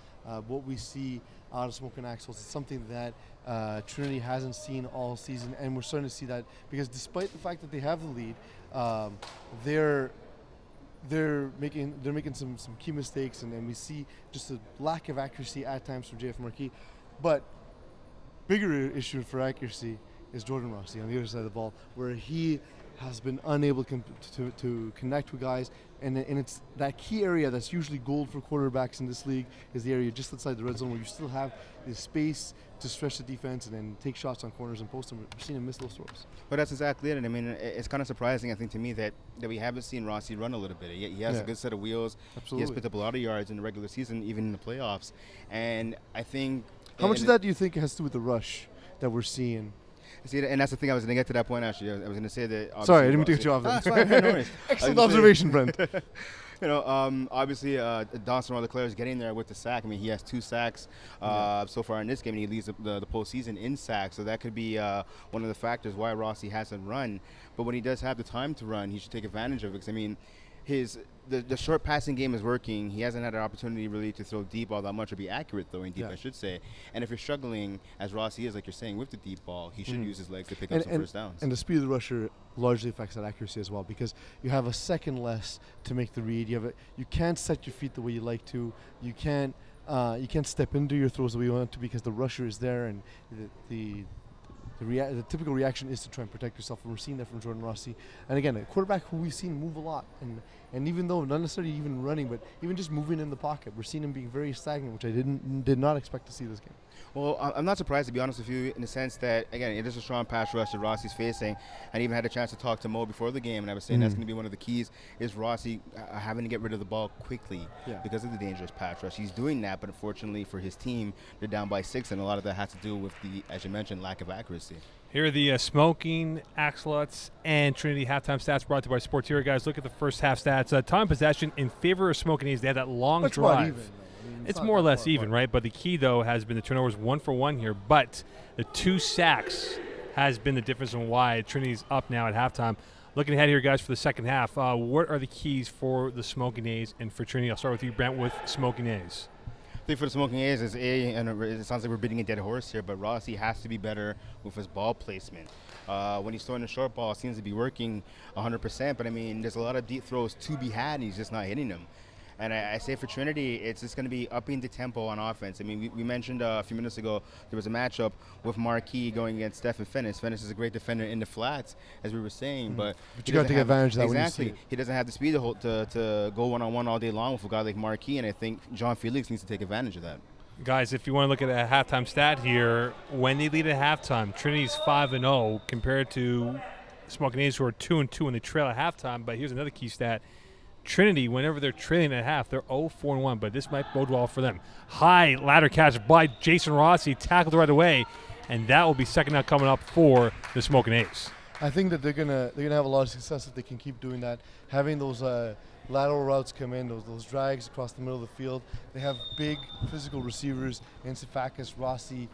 what we see out of Smokin Axles is something that Trinity hasn't seen all season, and we're starting to see that because despite the fact that they have the lead, they're making some key mistakes, and we see just a lack of accuracy at times from JF Marquis. But bigger issue for accuracy is Jordan Rossie on the other side of the ball, where he has been unable to connect with guys, and it's that key area that's usually gold for quarterbacks in this league is the area just outside the red zone where you still have the space to stretch the defense and then take shots on corners and post them. We've seen him miss those throws. But that's exactly it. And I mean, it's kind of surprising, I think, to me that we haven't seen Rossie run a little bit. He has a good set of wheels. Absolutely. He has picked up a lot of yards in the regular season, even in the playoffs. And I think... How much of that do you think has to do with the rush that we're seeing? See, and that's the thing. I was going to get to that point, actually. I was going to say that... Sorry, I didn't mean to get you off. That's fine. No worries. Excellent observation, Brent. Obviously, Dansereau-Leclerc is getting there with the sack. I mean, he has 2 sacks so far in this game, and he leads the postseason in sacks. So that could be one of the factors why Rossie hasn't run. But when he does have the time to run, he should take advantage of it. Because, I mean, the short passing game is working. He hasn't had an opportunity really to throw deep all that much or be accurate throwing deep, I should say. And if you're struggling, as Rossie is, like you're saying, with the deep ball, he should use his legs to pick up some first downs. And the speed of the rusher largely affects that accuracy as well, because you have a second less to make the read. You can't set your feet the way you like to. You can't step into your throws the way you want to because the rusher is there, and the typical reaction is to try and protect yourself, and we're seeing that from Jordan Rossie. And again, a quarterback who we've seen move a lot, and even though not necessarily even running, but even just moving in the pocket, we're seeing him being very stagnant, which I did not expect to see this game. Well, I'm not surprised, to be honest with you, in the sense that, again, it is a strong pass rush that Rossie's facing. I even had a chance to talk to Mo before the game, and I was saying that's going to be one of the keys is Rossie having to get rid of the ball quickly because of the dangerous pass rush. He's doing that, but unfortunately for his team, they're down by 6, and a lot of that has to do with the, as you mentioned, lack of accuracy. Here are the Smokin, Axolots, and Trinity halftime stats brought to you by Sportiera. Guys, look at the first half stats. Time possession in favor of Smokin A's. They had that long drive. It's more or less even, right? But the key, though, has been the turnovers 1 for 1 here. But the 2 sacks has been the difference in why Trinity's up now at halftime. Looking ahead here, guys, for the second half, what are the keys for the Smokin A's and for Trinity? I'll start with you, Brent, with Smokin A's. thing for the Smoking A's is and it sounds like we're beating a dead horse here, but Rossie has to be better with his ball placement. When he's throwing the short ball, it seems to be working 100%, but I mean, there's a lot of deep throws to be had, and he's just not hitting them. And I say for Trinity, it's just going to be upping the tempo on offense. I mean, we mentioned a few minutes ago there was a matchup with Marquis going against Stefan Finnis. Finnis is a great defender in the flats, as we were saying, but you got to take advantage of that. Exactly. When you see it. He doesn't have the speed to go one-on-one all day long with a guy like Marquis, and I think Jean-Felix needs to take advantage of that. Guys, if you want to look at a halftime stat here, when they lead at halftime, Trinity's 5-0 compared to Smokin A's, who are 2-2 when they trail at halftime. But here's another key stat. Trinity, whenever they're trailing at half, they're 0-4-1, but this might bode well for them. High ladder catch by Jason Rossie, tackled right away, and that will be second down coming up for the Smokin A's. I think that they're gonna have a lot of success if they can keep doing that. Having those lateral routes come in, those drags across the middle of the field. They have big physical receivers in Sifakis, Rossie,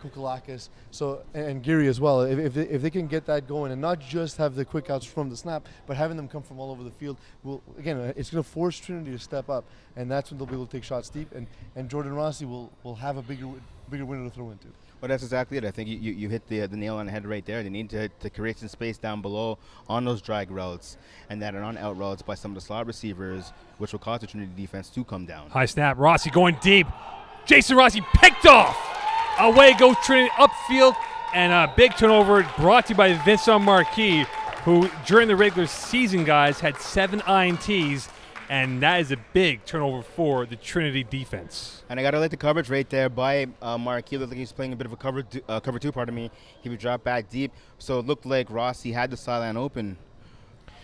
Kukalakis, and Geary as well. If they can get that going and not just have the quick outs from the snap, but having them come from all over the field, it's going to force Trinity to step up, and that's when they'll be able to take shots deep, and Jordan Rossie will have a bigger window to throw into. Well, that's exactly it. I think you hit the nail on the head right there. They need to create some space down below on those drag routes and that are on out routes by some of the slot receivers, which will cause the Trinity defense to come down. High snap, Rossie going deep. Jason Rossie picked off. Away goes Trinity upfield, and a big turnover brought to you by Vincent Marquis, who during the regular season, guys, had 7 INTs, and that is a big turnover for the Trinity defense. And I got to like the coverage right there by Marquis. Looked like he's playing a bit of a cover two, pardon me. He would drop back deep, so it looked like Rossie had the sideline open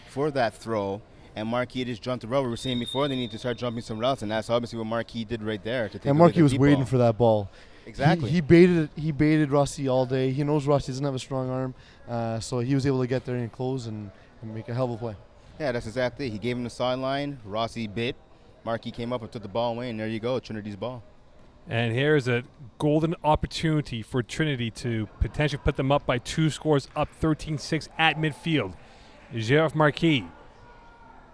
for that throw, and Marquis just jumped the route. We were saying before they need to start jumping some routes, and that's obviously what Marquis did right there. To take and Marquis was waiting for that ball. Exactly. He baited Rossie all day. He knows Rossie doesn't have a strong arm, so he was able to get there and close and make a hell of a play. Yeah, that's exactly it. He gave him the sideline. Rossie bit. Marquis came up and took the ball away, and there you go, Trinity's ball. And here's a golden opportunity for Trinity to potentially put them up by 2 scores, up 13-6 at midfield. Jeff Marquis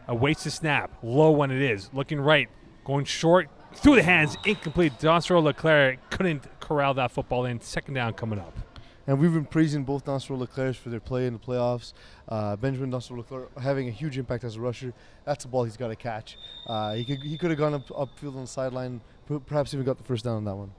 awaits the snap. Low when it is. Looking right. Going short. Through the hands. Incomplete. Dansereau-Leclerc couldn't corral that football in. Second down coming up. And we've been praising both Dansereau-Leclerc for their play in the playoffs. Benjamin Dansereau-Leclerc having a huge impact as a rusher. That's a ball he's got to catch. He could have gone upfield on the sideline, perhaps even got the first down on that one.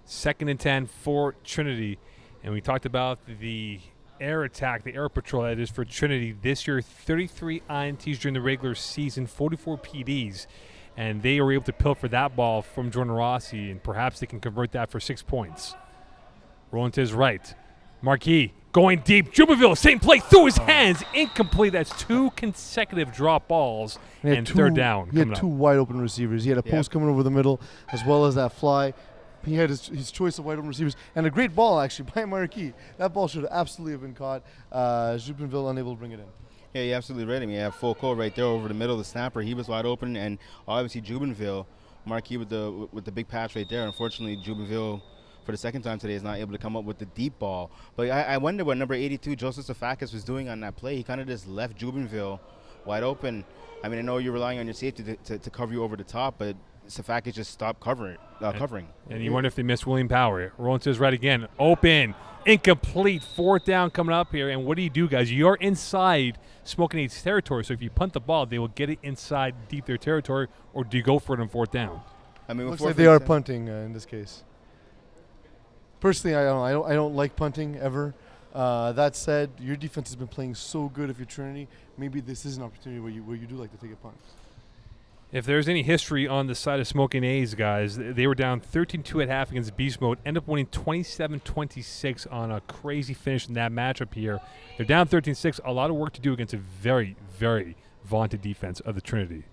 2nd and 10 for Trinity. And we talked about the air attack, the air patrol that is for Trinity. This year, 33 INTs during the regular season, 44 PDs. And they were able to pilfer that ball from Jordan Rossie, and perhaps they can convert that for 6 points. Rolling to his right. Marquis going deep. Jubinville, same play through his hands. Incomplete. That's 2 consecutive drop balls and third down. He had 2 wide open receivers. He had a post coming over the middle as well as that fly. He had his choice of wide open receivers. And a great ball, actually, by Marquis. That ball should absolutely have been caught. Jubinville unable to bring it in. Yeah, you're absolutely right. I mean, you have Foucault right there over the middle of the snapper. He was wide open, and obviously Jubinville, Marquis with the big patch right there. Unfortunately, Jubinville, for the second time today, is not able to come up with the deep ball. But I wonder what number 82, Joseph Sifakis, was doing on that play. He kind of just left Jubinville wide open. I mean, I know you're relying on your safety to cover you over the top, but Sifakis just stopped covering. And you wonder if they missed William Power. Rolling to his right again. Open. Incomplete. 4th down coming up here. And what do, guys? You're inside Smokin A's territory. So if you punt the ball, they will get it inside deep their territory. Or do you go for it on 4th down? I mean, looks like they are punting in this case. Personally, I don't like punting ever. That said, your defense has been playing so good if you're Trinity. Maybe this is an opportunity where you do like to take a punt. If there's any history on the side of Smokin A's, guys, they were down 13-2 at half against Beast Mode, end up winning 27-26 on a crazy finish in that matchup here. They're down 13-6, a lot of work to do against a very, very vaunted defense of the Trinity.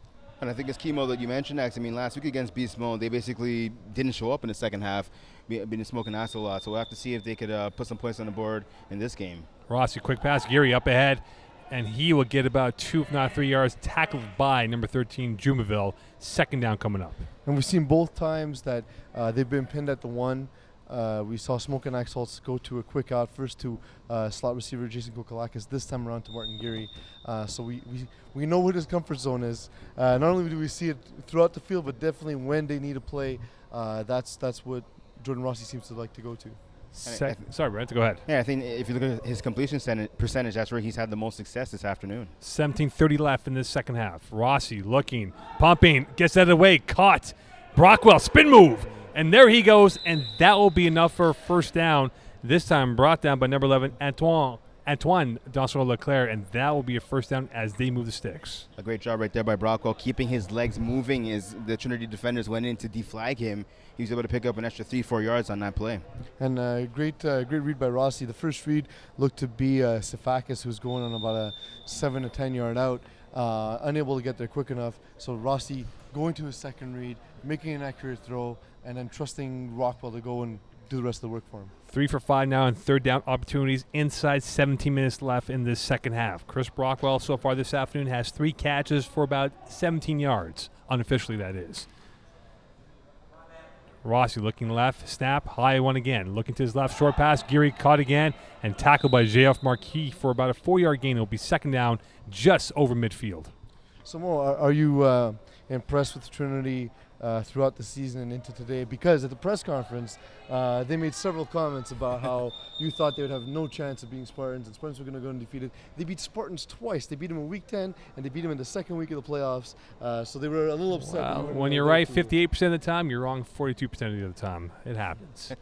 And I think it's Chemo that you mentioned, Max. I mean, last week against Beast Mode, they basically didn't show up in the second half, being Smokin A's a lot. So we'll have to see if they could put some points on the board in this game. Rossie, quick pass, Geary up ahead. And he will get about 2, if not 3 yards, tackled by number 13, Jubinville. Second down coming up. And we've seen both times that they've been pinned at the 1. We saw Smokin Axolotis go to a quick out first to slot receiver Jason Kokolakis, this time around to Martin Geary. So we know what his comfort zone is. Not only do we see it throughout the field, but definitely when they need to play, that's what Jordan Rossie seems to like to go to. Sorry, Brent, go ahead. Yeah, I think if you look at his completion percentage, that's where he's had the most success this afternoon. 17:30 left in this second half. Rossie looking, pumping, gets out of the way, caught. Brockwell, spin move, and there he goes, and that will be enough for a first down. This time brought down by number 11, Antoine Dansereau-Leclerc, and that will be a first down as they move the sticks. A great job right there by Brockwell, keeping his legs moving as the Trinity defenders went in to deflag him. He was able to pick up an extra 3-4 yards on that play. And great read by Rossie. The first read looked to be Sifakis, who's going on about a 7 to 10 yard out, unable to get there quick enough. So Rossie going to his second read, making an accurate throw, and then trusting Brockwell to go and do the rest of the work for him. 3 for 5 now in third down opportunities inside 17 minutes left in this second half. Chris Brockwell so far this afternoon has 3 catches for about 17 yards, unofficially that is. Rossie looking left, snap, high one again. Looking to his left, short pass, Geary caught again, and tackled by J.F. Marquis for about a 4-yard gain. It'll be second down just over midfield. So Mo, are you impressed with Trinity throughout the season and into today? Because at the press conference, they made several comments about how you thought they would have no chance of beating Spartans, and Spartans were going to go undefeated. They beat Spartans twice. They beat them in Week 10, and they beat them in the second week of the playoffs. So they were a little upset. Well, when you're right 58% of the time, you're wrong 42% of the other time. It happens.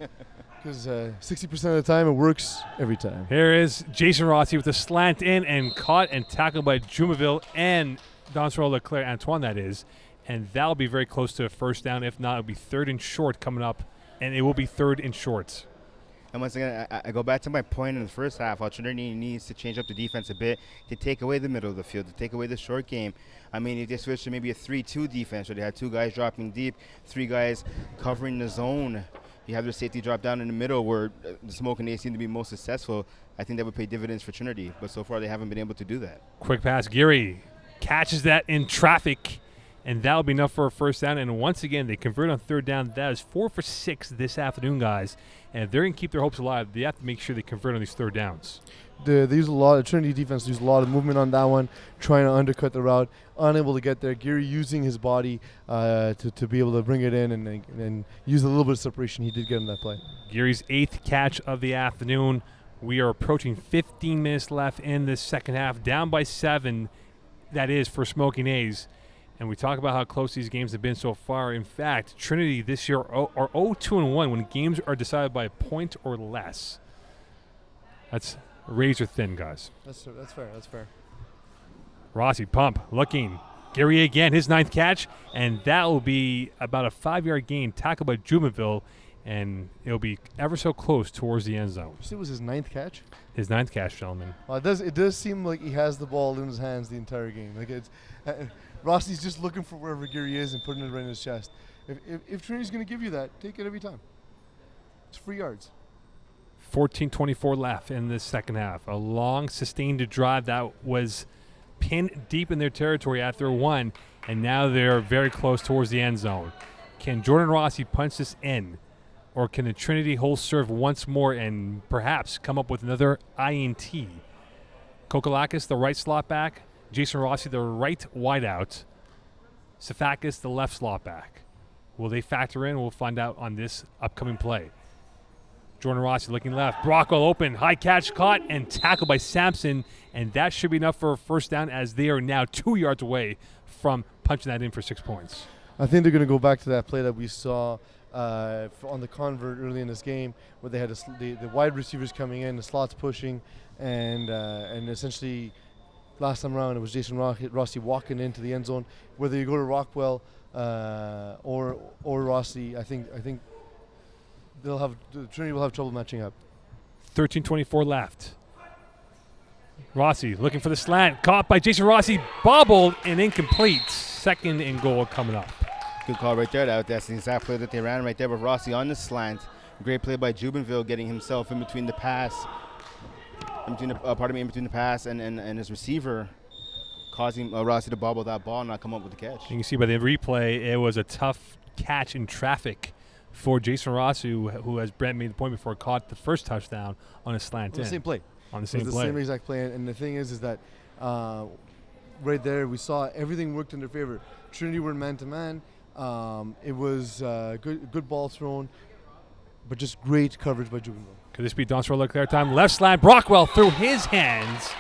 Because 60% of the time, it works every time. Here is Jason Rossie with a slant in and caught and tackled by Jubinville and Dansereau-Leclerc, Antoine that is. And that'll be very close to a first down. If not, it'll be 3rd and short coming up, and it will be 3rd and short. And once again, I go back to my point in the first half, how Trinity needs to change up the defense a bit to take away the middle of the field, to take away the short game. I mean, if they switched to maybe a 3-2 defense where they had 2 guys dropping deep, 3 guys covering the zone, you have their safety drop down in the middle where the Smokin A's seem to be most successful, I think that would pay dividends for Trinity. But so far, they haven't been able to do that. Quick pass, Geary catches that in traffic. And that'll be enough for a first down. And once again, they convert on 3rd down. That is 4 for 6 this afternoon, guys. And if they're going to keep their hopes alive, they have to make sure they convert on these 3rd downs. They use a lot. Trinity defense used a lot of movement on that one, trying to undercut the route, unable to get there. Geary using his body to be able to bring it in and use a little bit of separation. He did get in that play. Geary's 8th catch of the afternoon. We are approaching 15 minutes left in this second half. Down by 7, that is, for Smokin A's. And we talk about how close these games have been so far. In fact, Trinity this year are 0-2-1 when games are decided by a point or less. That's razor thin, guys. That's fair. That's fair. Rossie pump looking. Geary again, his 9th catch, and that will be about a 5-yard gain tackled by Jubinville, and it'll be ever so close towards the end zone. You said it was his 9th catch? His 9th catch, gentlemen. Well, it does seem like he has the ball in his hands the entire game. Like it's Rossie's just looking for wherever Geary is and putting it right in his chest. If Trinity's going to give you that, take it every time. It's 3 yards. 14:24 left in this second half. A long, sustained drive that was pinned deep in their territory after 1, and now they're very close towards the end zone. Can Jordan Rossie punch this in, or can the Trinity hold serve once more and perhaps come up with another INT? Kokolakis, the right slot back. Jason Rossie, the right wideout. Sifakis, the left slot back. Will they factor in? We'll find out on this upcoming play. Jordan Rossie looking left. Brockwell open. High catch caught and tackled by Sampson. And that should be enough for a first down as they are now 2 yards away from punching that in for 6 points. I think they're going to go back to that play that we saw on the convert early in this game where they had the wide receivers coming in, the slots pushing, and essentially last time around it was Jason Rossie walking into the end zone. Whether you go to Brockwell or Rossie, I think Trinity will have trouble matching up. 13:24 left. Rossie looking for the slant, caught by Jason Rossie, bobbled and incomplete. 2nd and goal coming up. Good call right there. That's the exact play that they ran right there with Rossie on the slant. Great play by Jubinville, getting himself in between the pass, in between the pass and his receiver, causing Rossie to bobble that ball and not come up with the catch. You can see by the replay, it was a tough catch in traffic for Jason Rossie, who as Brent made the point before, caught the first touchdown on a slant On the in. same play. On the same It was play. the same exact play. And the thing is that right there we saw everything worked in their favor. Trinity were man-to-man. It was good ball thrown, but just great coverage by Jubinville. Could this be Dansereau-Leclerc time? Left slant, Brockwell through his hands.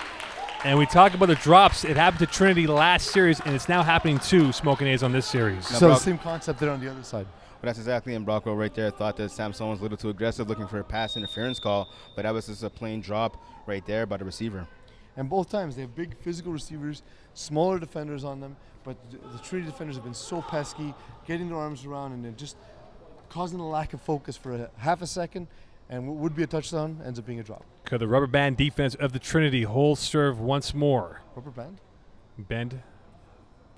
And we talk about the drops. It happened to Trinity last series, and it's now happening to Smokin A's on this series. So the same concept there on the other side. But that's exactly in Brockwell right there. Thought that Samson was a little too aggressive, looking for a pass interference call, but that was just a plain drop right there by the receiver. And both times they have big physical receivers, smaller defenders on them, but the Trinity defenders have been so pesky, getting their arms around and then just causing a lack of focus for a half a second, and what would be a touchdown ends up being a drop. Could the rubber band defense of the Trinity hold serve once more? Rubber band? Bend,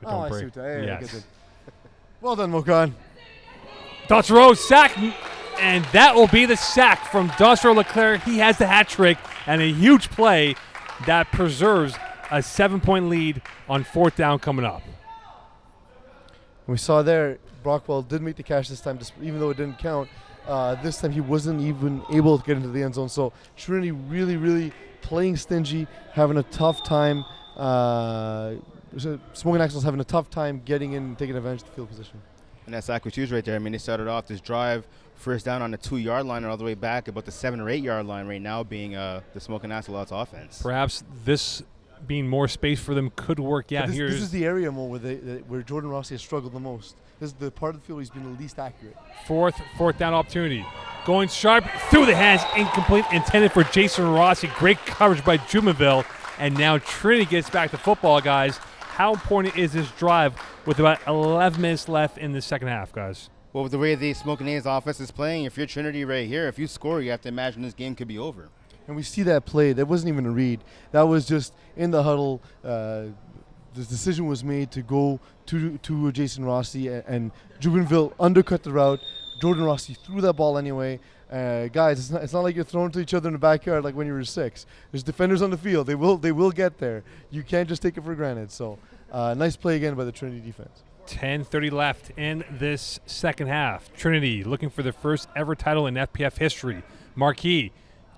but Oh, don't I break. see what I Yes. get it. Well done, Mokan. Dansereau sack, and that will be the sack from Dansereau-Leclerc. He has the hat trick and a huge play that preserves a 7-point lead on 4th down coming up. We saw there, Brockwell did make the catch this time, even though it didn't count. This time he wasn't even able to get into the end zone. So Trinity really, really playing stingy, having a tough time. Smokin Axles having a tough time getting in and taking advantage of the field position. And that's Aquatus right there. I mean, they started off this drive first down on the 2-yard line and all the way back about the 7 or 8-yard line right now being the Smokin Axolots offense. Perhaps this being more space for them could work. Yeah, This here's is the area more where Jordan Rossie has struggled the most. This is the part of the field where he's been the least accurate. fourth down opportunity. Going sharp through the hands, incomplete, intended for Jason Rossie. Great coverage by Jubinville. And now Trinity gets back to football, guys. How important is this drive with about 11 minutes left in the second half, guys? Well, with the way the Smokin A's offense is playing, if you're Trinity right here, if you score, you have to imagine this game could be over. And we see that play. That wasn't even a read. That was just in the huddle. The decision was made to go to Jason Rossie, and Jubinville undercut the route. Jordan Rossie threw that ball anyway. Guys, it's not like you're throwing to each other in the backyard like when you were 6. There's defenders on the field. They will get there. You can't just take it for granted. So nice play again by the Trinity defense. 10:30 left in this second half. Trinity looking for their first ever title in FPF history. Marquis,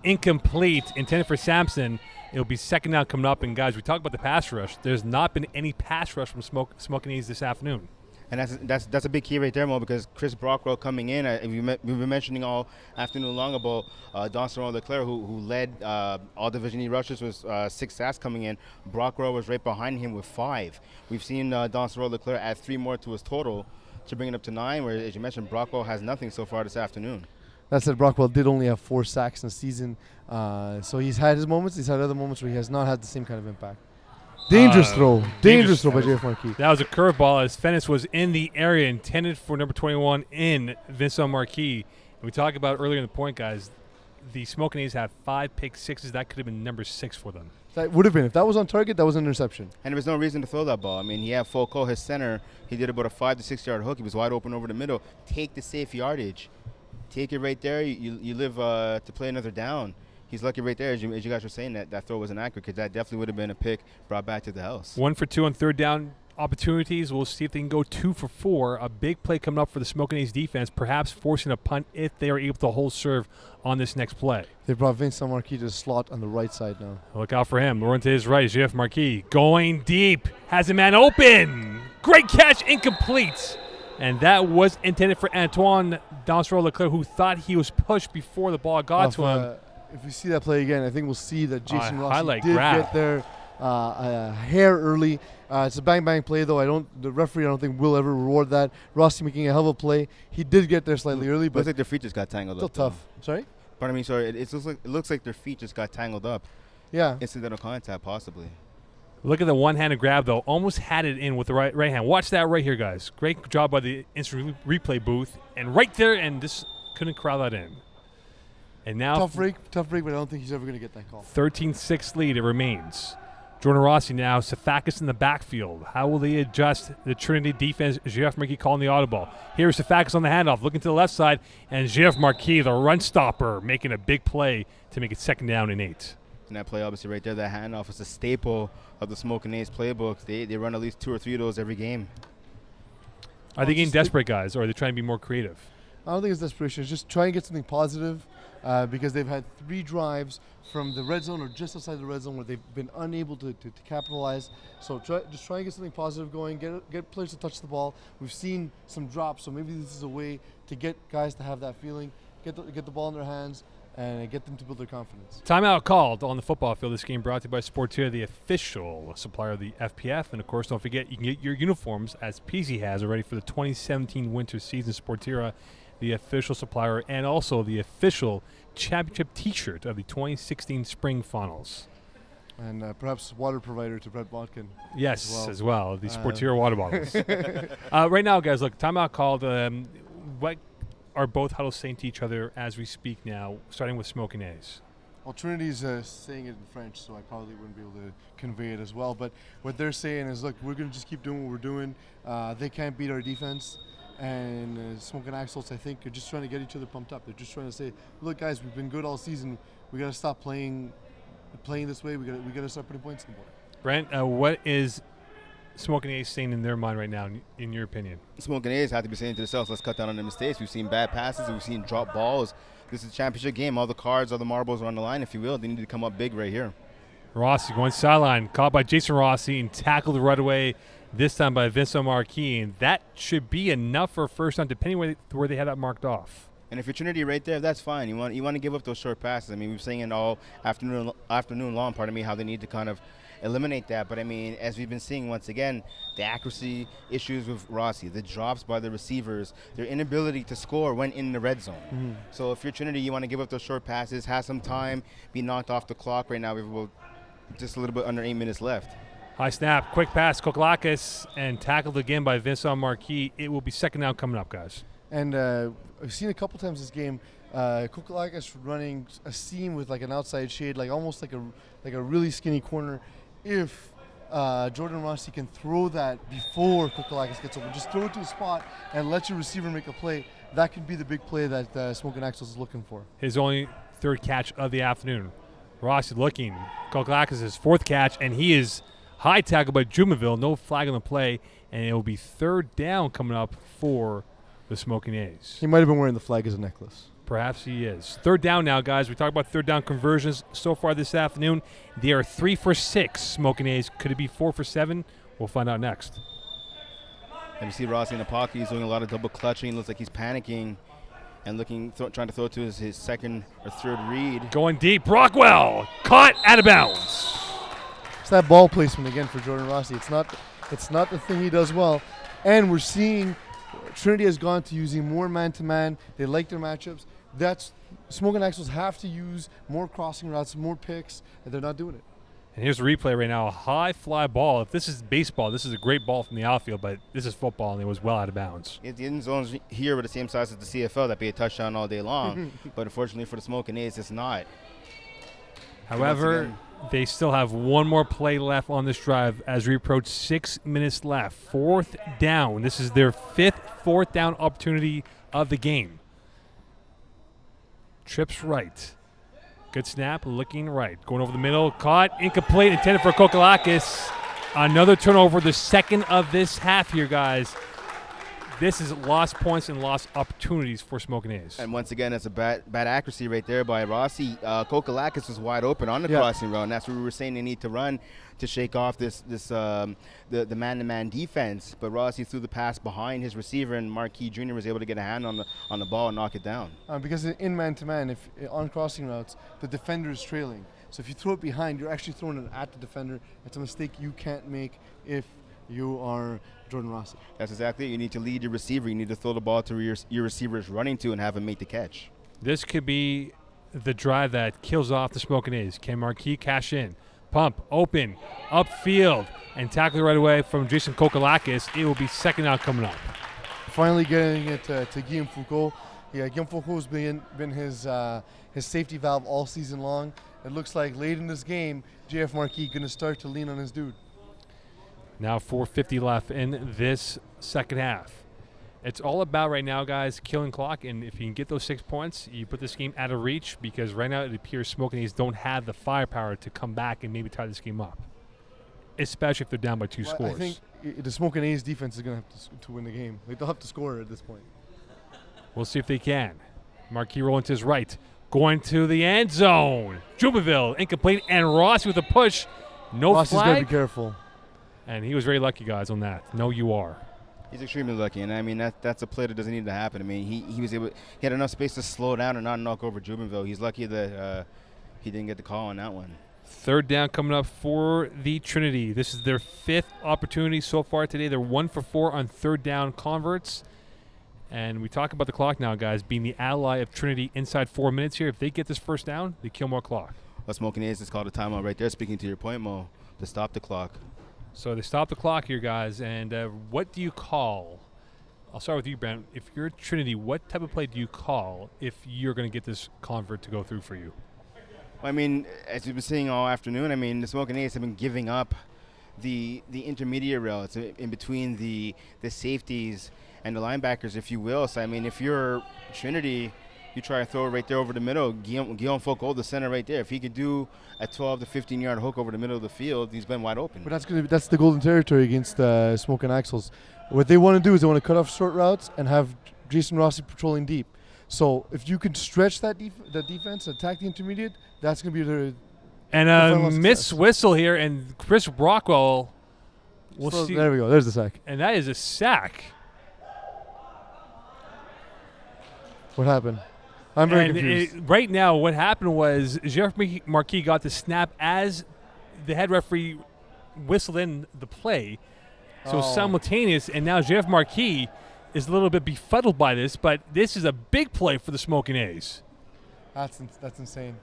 incomplete, intended for Sampson. It'll be second down coming up. And, guys, we talked about the pass rush. There's not been any pass rush from Smokin A's this afternoon. And that's a big key right there, Mo, because Chris Brockwell coming in, we've been mentioning all afternoon long about Dansereau-Leclerc, who led all Division E rushes with 6 sacks coming in. Brockwell was right behind him with 5. We've seen Dansereau-Leclerc add 3 more to his total to bring it up to 9, where, as you mentioned, Brockwell has nothing so far this afternoon. That said, Brockwell did only have 4 sacks in the season. So he's had his moments. He's had other moments where he has not had the same kind of impact. Dangerous throw by JF Marquis. That was a curveball as Fennis was in the area intended for number 21 in Vincent Marquis. And we talked about earlier in the point, guys, the Smokin A's had 5 pick sixes. That could have been number 6 for them. That would have been. If that was on target, that was an interception. And there was no reason to throw that ball. I mean, he had Foucault, his center. He did about a 5 to 6 yard hook. He was wide open over the middle. Take the safe yardage. Take it right there. You live to play another down. He's lucky right there, as you guys were saying, that throw was inaccurate, because that definitely would have been a pick brought back to the house. 1 for 2 on third down opportunities. We'll see if they can go 2 for 4. A big play coming up for the Smokin A's defense, perhaps forcing a punt if they are able to hold serve on this next play. They brought Vincent Marquis to the slot on the right side now. Look out for him. We're into his right. JF Marquis going deep. Has a man open. Great catch. Incomplete. And that was intended for Antoine Dansereau-Leclerc, who thought he was pushed before the ball got to him. If we see that play again, I think we'll see that Jason Rossie did grab. get there a hair early. It's a bang-bang play, though. The referee, I don't think, will ever reward that. Rossie making a hell of a play. He did get there slightly early, but looks like their feet just got tangled still up. tough. Sorry? Pardon me, sorry. It looks like their feet just got tangled up. Yeah. Incidental contact, possibly. Look at the one-handed grab, though. Almost had it in with the right hand. Watch that right here, guys. Great job by the instant replay booth. And right there, and this couldn't crowd that in. And now Tough break, but I don't think he's ever going to get that call. 13-6 lead it remains. Jordan Rossie now, Sifakis in the backfield. How will they adjust the Trinity defense? JF Marquis calling the audible. Here's Sifakis on the handoff, looking to the left side, and JF Marquis, the run stopper, making a big play to make it second down and 8. And that play, obviously, right there, that handoff is a staple of the Smokin A's playbook. They run at least 2 or 3 of those every game. Are they getting desperate, guys, or are they trying to be more creative? I don't think it's desperation. It's just try and get something positive because they've had 3 drives from the red zone or just outside the red zone where they've been unable to capitalize. So just try and get something positive going, get players to touch the ball. We've seen some drops, so maybe this is a way to get guys to have that feeling, get the ball in their hands, and get them to build their confidence. Timeout called on the football field. This game brought to you by Sportiva, the official supplier of the FPF. And, of course, don't forget, you can get your uniforms, as PZ has already, for the 2017 winter season. Sportiva, the official supplier, and also the official championship T-shirt of the 2016 spring finals. And perhaps water provider to Brett Botkin. Yes, as well. The Sportiva water bottles. Right now, guys, look, timeout called. What are both huddles saying to each other as we speak now, starting with Smokin A's? Well, Trinity's saying it in French, so I probably wouldn't be able to convey it as well. But what they're saying is, look, we're going to just keep doing what we're doing. They can't beat our defense. And Smokin Axolots, I think, are just trying to get each other pumped up. They're just trying to say, look, guys, we've been good all season. We got to stop playing this way. We got to start putting points on the board. Brent, what is Smokin A's saying in their mind right now, in your opinion? Smokin A's have to be saying to themselves, let's cut down on the mistakes. We've seen bad passes. We've seen drop balls. This is a championship game. All the cards, all the marbles are on the line, if you will. They need to come up big right here. Rossie going sideline, caught by Jason Rossie and tackled right away, this time by Vincent Marquis. And that should be enough for a first down, depending where they had that marked off. And if you're Trinity right there, that's fine. You want to give up those short passes. I mean, we've seen it all afternoon long, how they need to kind of eliminate that. But, I mean, as we've been seeing once again, the accuracy issues with Rossie, the drops by the receivers, their inability to score when in the red zone. Mm-hmm. So if you're Trinity, you want to give up those short passes, have some time, be knocked off the clock. Right now, we've just a little bit under 8 minutes left. High snap, quick pass, Kokolakis, and tackled again by Vincent Marquis. It will be second down coming up, guys. And I've seen a couple times this game, Kokolakis running a seam with like an outside shade, like almost like a really skinny corner. If Jordan Rossi can throw that before Kokolakis gets open, just throw it to a spot and let your receiver make a play, that could be the big play that Smokin Axolots is looking for. His only third catch of the afternoon. Rossi looking. Kokolakis his fourth catch, and he is high tackle by Jubinville. No flag on the play, and it will be third down coming up for the Smokin A's. He might have been wearing the flag as a necklace. Perhaps he is. Third down now, guys. We talked about third down conversions so far this afternoon. They are 3 for 6, Smokin A's. Could it be 4 for 7? We'll find out next. And you see Rossi in the pocket. He's doing a lot of double clutching. Looks like he's panicking and trying to throw it to his second or third read. Going deep. Brockwell caught out of bounds. It's that ball placement again for Jordan Rossi. It's not the thing he does well. And we're seeing Trinity has gone to using more man-to-man. They like their matchups. That's Smokin Axolots have to use more crossing routes, more picks, and they're not doing it. And here's a replay right now. A high fly ball. If this is baseball, this is a great ball from the outfield, but this is football, and it was well out of bounds. The end zones here were the same size as the CFL. That'd be a touchdown all day long. But unfortunately for the Smokin A's, it's not. However, they still have one more play left on this drive as we approach 6 minutes left. Fourth down. This is their fifth fourth down opportunity of the game. Trips right. Good snap, looking right. Going over the middle, caught, incomplete, intended for Kokolakis. Another turnover, the second of this half here, guys. This is lost points and lost opportunities for Smokin A's. And once again, that's a bad accuracy right there by Rossi. Kokolakis was wide open on the crossing route, and that's what we were saying they need to run to shake off the man-to-man defense. But Rossi threw the pass behind his receiver, and Marquis Jr. was able to get a hand on the ball and knock it down. Because in man-to-man, if on crossing routes, the defender is trailing. So if you throw it behind, you're actually throwing it at the defender. It's a mistake you can't make if you are Jordan Rossi. That's exactly it. You need to lead your receiver. You need to throw the ball to your receivers running to and have him make the catch. This could be the drive that kills off the Smokin A's. Can Marquis cash in? Pump, open, upfield, and tackle right away from Jason Kokolakis. It will be second out coming up. Finally getting it to Guillaume Foucault. Yeah, Guillaume Foucault's been his safety valve all season long. It looks like late in this game, JF Marquis going to start to lean on his dude. Now 4:50 left in this second half. It's all about right now, guys, killing clock, and if you can get those 6 points, you put this game out of reach because right now it appears Smokin A's don't have the firepower to come back and maybe tie this game up, especially if they're down by two scores. I think the Smokin A's defense is going to have to win the game. Like, they'll have to score at this point. We'll see if they can. Marquis rolling to his right. Going to the end zone. Jubinville, incomplete, and Rossie with a push. No Rossie's got to flag. be careful. And he was very lucky, guys, on that. No, you are. He's extremely lucky, and I mean that's a play that doesn't need to happen. I mean he had enough space to slow down and not knock over Jubinville. He's lucky that he didn't get the call on that one. Third down coming up for the Trinity. This is their 5th opportunity so far today. They're 1 for 4 on third down converts. And we talk about the clock now, guys, being the ally of Trinity inside 4 minutes here. If they get this first down, they kill more clock. Well, Smokin is called a timeout right there, speaking to your point, Mo, to stop the clock. So they stop the clock here, guys. And what do you call? I'll start with you, Brent. If you're Trinity, what type of play do you call if you're going to get this convert to go through for you? I mean, as we've been seeing all afternoon, I mean, the Smokin A's have been giving up the intermediate routes in between the safeties and the linebackers, if you will. So, I mean, if you're Trinity, you try to throw it right there over the middle. Guillaume Foucault, the center right there. If he could do a 12 to 15-yard hook over the middle of the field, he's been wide open. But that's the golden territory against Smokin Axles. What they want to do is they want to cut off short routes and have Jason Rossie patrolling deep. So if you can stretch that defense, attack the intermediate, that's going to be their And a miss whistle here, and Chris Brockwell. We'll see. There we go. There's the sack. And that is a sack. What happened? I'm very confused. Right now, what happened was Jeff Marquis got the snap as the head referee whistled in the play. So simultaneous, and now Jeff Marquis is a little bit befuddled by this, but this is a big play for the Smokin A's. That's insane.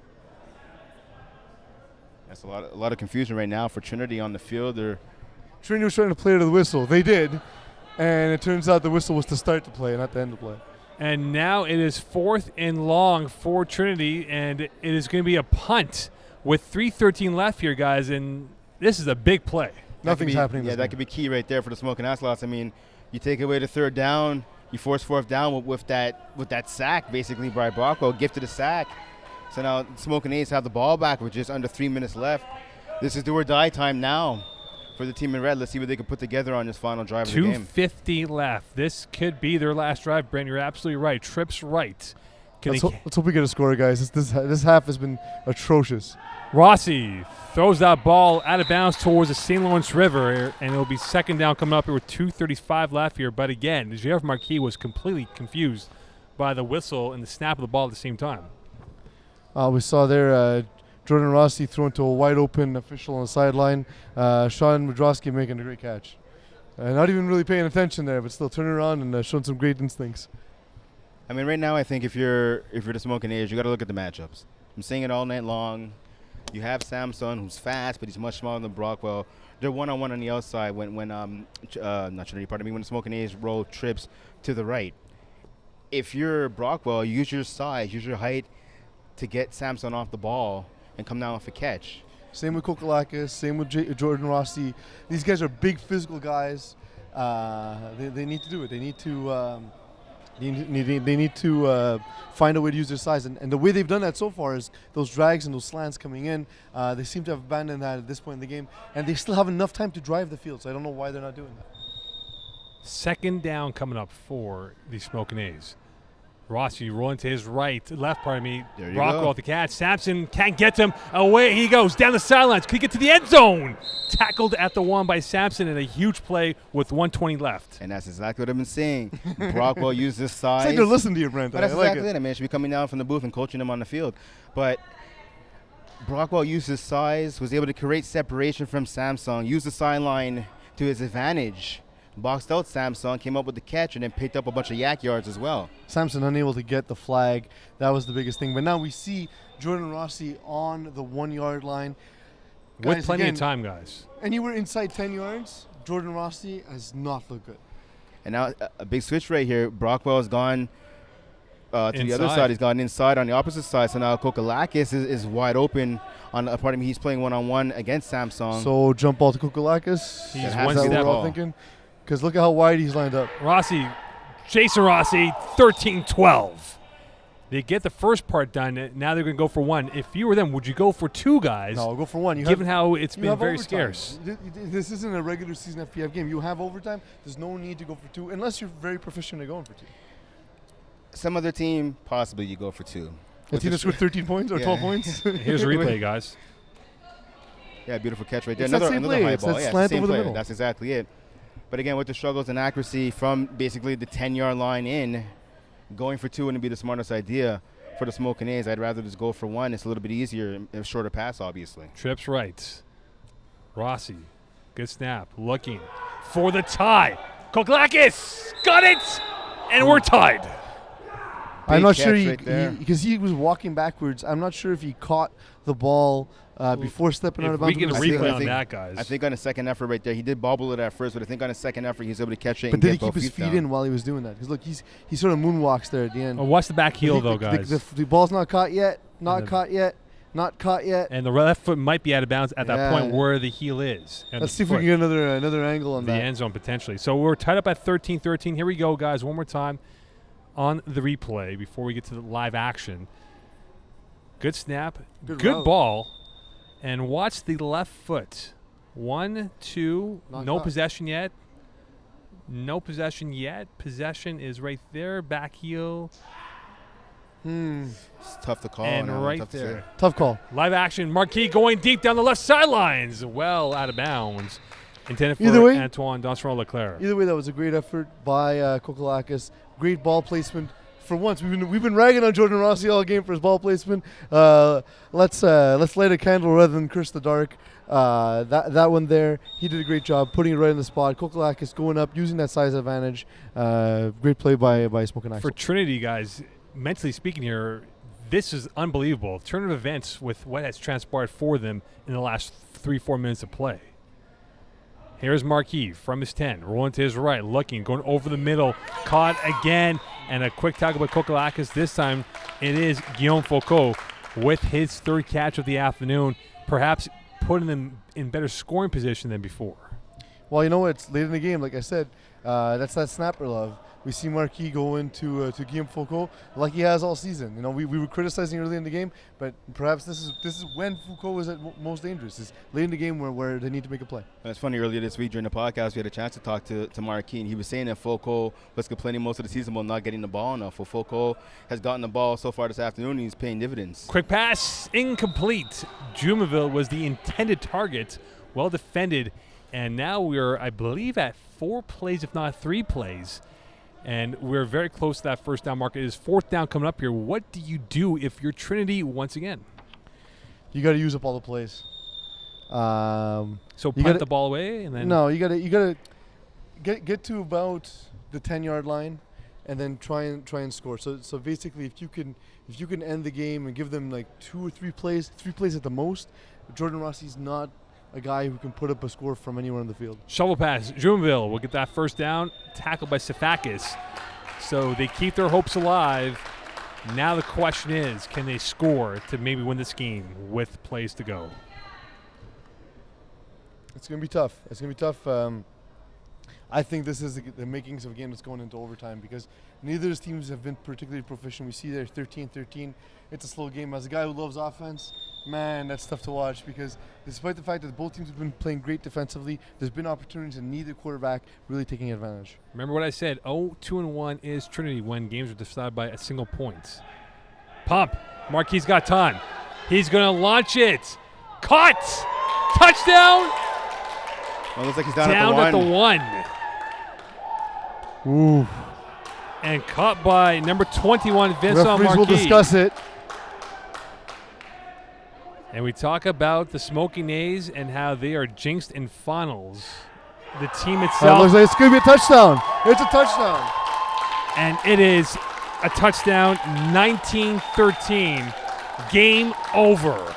That's a lot of confusion right now for Trinity on the field. Trinity was trying to play to the whistle. They did, and it turns out the whistle was to start the play, not to end the play. And now it is 4th and long for Trinity, and it is going to be a punt with 3:13 left here, guys, and this is a big play. Nothing's happening. Yeah, that could be key right there for the Smokin Axolots. I mean, you take away the third down, you force 4th down with that sack, basically, by Brockwell, gifted a sack. So now Smokin A's have the ball back with just under 3 minutes left. This is do or die time now for the team in red. Let's see what they can put together on this final drive of the game. 2:50 left. This could be their last drive, Brent. You're absolutely right. Tripp's right. Let's hope we get a score, guys. This half has been atrocious. Rossie throws that ball out of bounds towards the St. Lawrence River, and it'll be second down coming up here with 2:35 left here. But again, Jeff Marquis was completely confused by the whistle and the snap of the ball at the same time. We saw there Jordan Rossi thrown to a wide open official on the sideline. Sean Madrowski making a great catch. Not even really paying attention there, but still turning around and showing some great instincts. I mean, right now, I think if you're the Smokin A's, you got to look at the matchups. I'm saying it all night long. You have Samson, who's fast, but he's much smaller than Brockwell. They're one-on-one on the outside when not Trinity, pardon me, when the Smokin A's roll trips to the right. If you're Brockwell, you use your size, use your height to get Samson off the ball and come down with a catch. Same with Kokolakis, same with Jordan Rossi. These guys are big physical guys. They need to do it. They need to they need to find a way to use their size. And the way they've done that so far is those drags and those slants coming in. They seem to have abandoned that at this point in the game. And they still have enough time to drive the field, so I don't know why they're not doing that. Second down coming up for the Smokin A's. Rossi rolling to his left, pardon me. Brockwell with the catch. Sampson can't get to him. Away he goes down the sidelines. Could he get to the end zone? Tackled at the 1 by Sampson, and a huge play with 1:20 left. And that's exactly what I've been saying. Brockwell used his size. It's like they're listening to you, Brent. But that's exactly it. I mean, I should be coming down from the booth and coaching them on the field. But Brockwell used his size, was able to create separation from Samson, used the sideline to his advantage. Boxed out Samson, came up with the catch, and then picked up a bunch of yak yards as well. Samson unable to get the flag. That was the biggest thing. But now we see Jordan Rossi on the 1 yard line. With plenty of time, guys. And you were inside 10 yards. Jordan Rossi has not looked good. And now a big switch right here. Brockwell has gone to the other side. He's gone inside on the opposite side. So now Kokolakis is wide open. Pardon me, he's playing one-on-one against Samson. So jump ball to Kokolakis. He's one step we're all thinking. Because look at how wide he's lined up. Jason Rossi, 13-12. They get the first part done. Now they're going to go for one. If you were them, would you go for two guys? No, go for one. Given how it's been very scarce. This isn't a regular season FPF game. You have overtime. There's no need to go for two unless you're very proficient at going for two. some other team, possibly you go for 2. The team that scored 13 points or 12 points. Here's a replay, guys. Yeah, beautiful catch right there. It's that Another same play. high It's ball. that Yeah, slant same over the play. middle. That's exactly it. But again, with the struggles and accuracy from basically the 10-yard line in, going for 2 wouldn't be the smartest idea for the Smokin A's. I'd rather just go for 1. It's a little bit easier, a shorter pass, obviously. Trips right. Rossie, good snap, looking for the tie. Koklakis got it, and we're tied. I'm not sure right because he was walking backwards. I'm not sure if he caught the ball before stepping out of bounds. We get a replay on that, guys. I think on a second effort right there, he did bobble it at first, but I think on a second effort, he's able to catch it. But and did get he keep both his feet feet down. in while he was doing that? Because look, he sort of moonwalks there at the end. Oh, watch the back heel, though, guys. The ball's not caught yet. Not caught yet. Not caught yet. And the left foot might be out of bounds at that point where the heel is. Let's see if we can get another angle on the that. end zone potentially. So we're tied up at 13-13. Here we go, guys. One more time on the replay before we get to the live action. Good snap. Good ball. And watch the left foot. 1, 2. Not no caught. possession yet. No possession yet. Possession is right there. Back heel. It's tough to call. And now. right Tough to there. say. Tough call. Live action. Marquis going deep down the left sidelines. Well out of bounds. Intended Either for way- Antoine Dansereau-Leclerc. Either way, that was a great effort by Kokolakis. Great ball placement. For once, we've been ragging on Jordan Rossie all game for his ball placement. Let's light a candle rather than curse the dark. That one there, he did a great job putting it right in the spot. Kokolakis going up, using that size advantage. Great play by Smokin Axel. For Trinity, guys, mentally speaking here, this is unbelievable. Turn of events with what has transpired for them in the last 3-4 minutes of play. Here's Marquis from his 10, rolling to his right, looking, going over the middle, caught again, and a quick tackle by Kokolakis. This time it is Guillaume Foucault with his 3rd catch of the afternoon, perhaps putting them in better scoring position than before. Well, you know what? It's late in the game, like I said. That's that snapper love. We see Marquis go into to Guillaume Foucault like he has all season. You know, we were criticizing early in the game, but perhaps this is when Foucault was at most dangerous. It's late in the game where they need to make a play. It's funny, earlier this week during the podcast, we had a chance to talk to Marquis, and he was saying that Foucault was complaining most of the season about not getting the ball enough. Well, Foucault has gotten the ball so far this afternoon, and he's paying dividends. Quick pass, incomplete. Jubinville was the intended target, well defended, and now we're, I believe, at 4 plays, if not 3 plays. And we're very close to that first down mark. It is 4th down coming up here. What do you do if you're Trinity once again? You got to use up all the plays. So punt the ball away, and then you gotta get to about the 10-yard line, and then try and score. So basically, if you can end the game and give them like 2 or 3 plays, 3 plays at the most, Jordan Rossi's not a guy who can put up a score from anywhere on the field. shovel pass. Jubinville will get that first down, tackled by Sifakis. So they keep their hopes alive. Now the question is, can they score to maybe win this game with plays to go? It's going to be tough. I think this is the makings of a game that's going into overtime because neither of those teams have been particularly proficient. We see they're 13-13. It's a slow game. As a guy who loves offense, man, that's tough to watch because despite the fact that both teams have been playing great defensively, there's been opportunities and neither quarterback really taking advantage. Remember what I said, 0-2-1 is Trinity when games are decided by a single point. Pump. Marquis got time. He's going to launch it. Caught. Touchdown. Well, it looks like he's down at the 1. Ooh. And caught by number 21, Vincent Referees Marquis. will discuss it. And we talk about the Smokin A's and how they are jinxed in finals. The team itself. Looks like it's going to be a touchdown. It's a touchdown. And it is a touchdown, 19-13. Game over.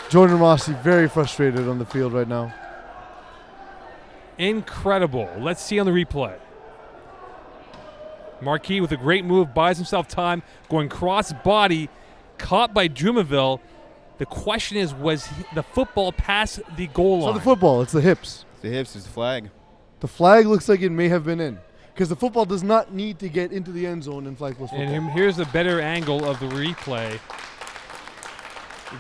Jordan Rossie very frustrated on the field right now. Incredible. Let's see on the replay. Marquis with a great move, buys himself time, going cross body, caught by Jubinville. The question is, was the football past the goal line? It's not the football, it's the hips. It's the hips, it's the flag. The flag looks like it may have been in because the football does not need to get into the end zone in flag plus football. And here's the better angle of the replay.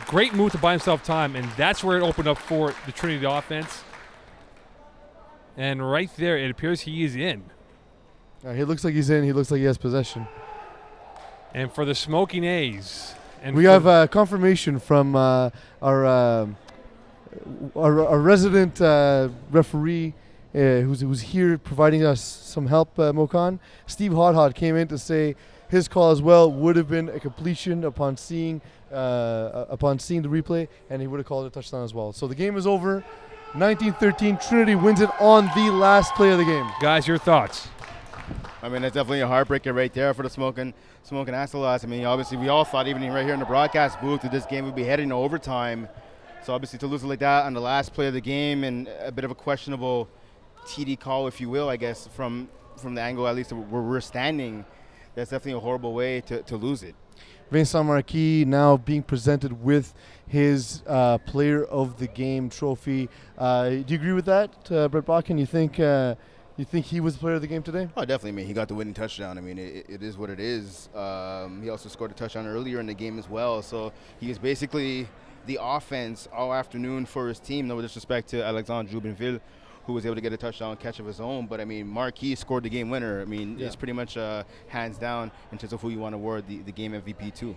Great move to buy himself time, and that's where it opened up for the Trinity offense. And right there, it appears he is in. He looks like he's in. He looks like he has possession. And for the Smoking A's. And We have confirmation from our resident referee who's here providing us some help, Mokan. Steve Hodhod came in to say his call as well would have been a completion upon seeing the replay, and he would have called it a touchdown as well. So the game is over. 19-13, Trinity wins it on the last play of the game. Guys, your thoughts? I mean, that's definitely a heartbreaker right there for the Smokin Axolotis. I mean, obviously, we all thought, even right here in the broadcast booth, that this game would be heading to overtime. So obviously, to lose it like that on the last play of the game, and a bit of a questionable TD call, if you will, I guess, from the angle at least where we're standing, that's definitely a horrible way to lose it. Vincent Marquis now being presented with his Player of the Game trophy. Do you agree with that, Brett Bakken? You think he was the Player of the Game today? Oh, definitely. I mean, he got the winning touchdown. I mean, it is what it is. He also scored a touchdown earlier in the game as well. So he is basically the offense all afternoon for his team. No disrespect to Alexandre Jubinville, who was able to get a touchdown catch of his own. But, I mean, Marquis scored the game winner. I mean, it's pretty much hands down in terms of who you want to award the game MVP to.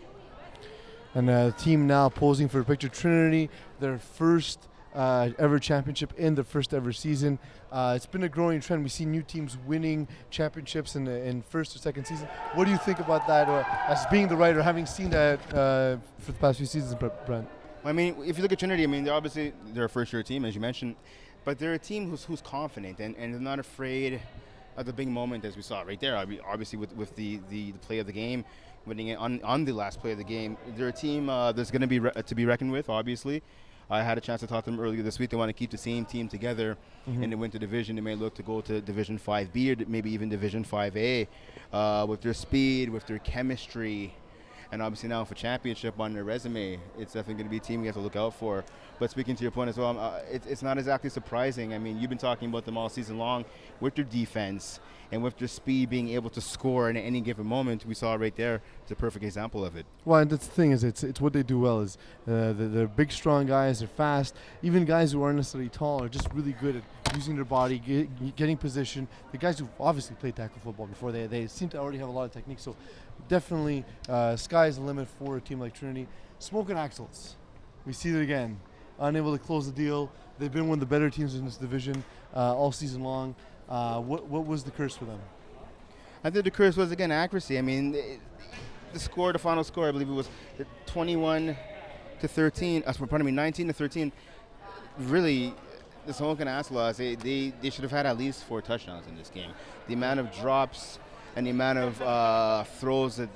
And the team now posing for a picture. Trinity, their first ever championship in the first ever season. It's been a growing trend. We see new teams winning championships in first or second season. What do you think about that, as being the writer, having seen that for the past few seasons, Brent? I mean, if you look at Trinity, I mean, they're a first-year team, as you mentioned, but they're a team who's confident and they're not afraid of the big moment, as we saw right there. Obviously, with the play of the game, winning it on the last play of the game. They're a team that's going to be to be reckoned with, obviously. I had a chance to talk to them earlier this week. They want to keep the same team together in the winter division. They may look to go to Division 5B or maybe even Division 5A with their speed, with their chemistry, and obviously now for championship on their resume. It's definitely going to be a team you have to look out for. But speaking to your point as well, it's not exactly surprising. I mean, you've been talking about them all season long with their defense and with their speed, being able to score in any given moment. We saw right there. It's a perfect example of it. Well, and that's the thing is, it's what they do well. Is they're big, strong guys. They're fast. Even guys who aren't necessarily tall are just really good at using their body, getting position. The guys who obviously played tackle football before, they seem to already have a lot of technique. So definitely, sky's the limit for a team like Trinity. Smokin Axolotis, we see it again. Unable to close the deal. They've been one of the better teams in this division all season long. What was the curse for them? I think the curse was, again, accuracy. I mean, the final score, I believe it was 21-13. 19-13. Really, the Smokin Axolotis, they should have had at least 4 touchdowns in this game. The amount of drops and the amount of throws that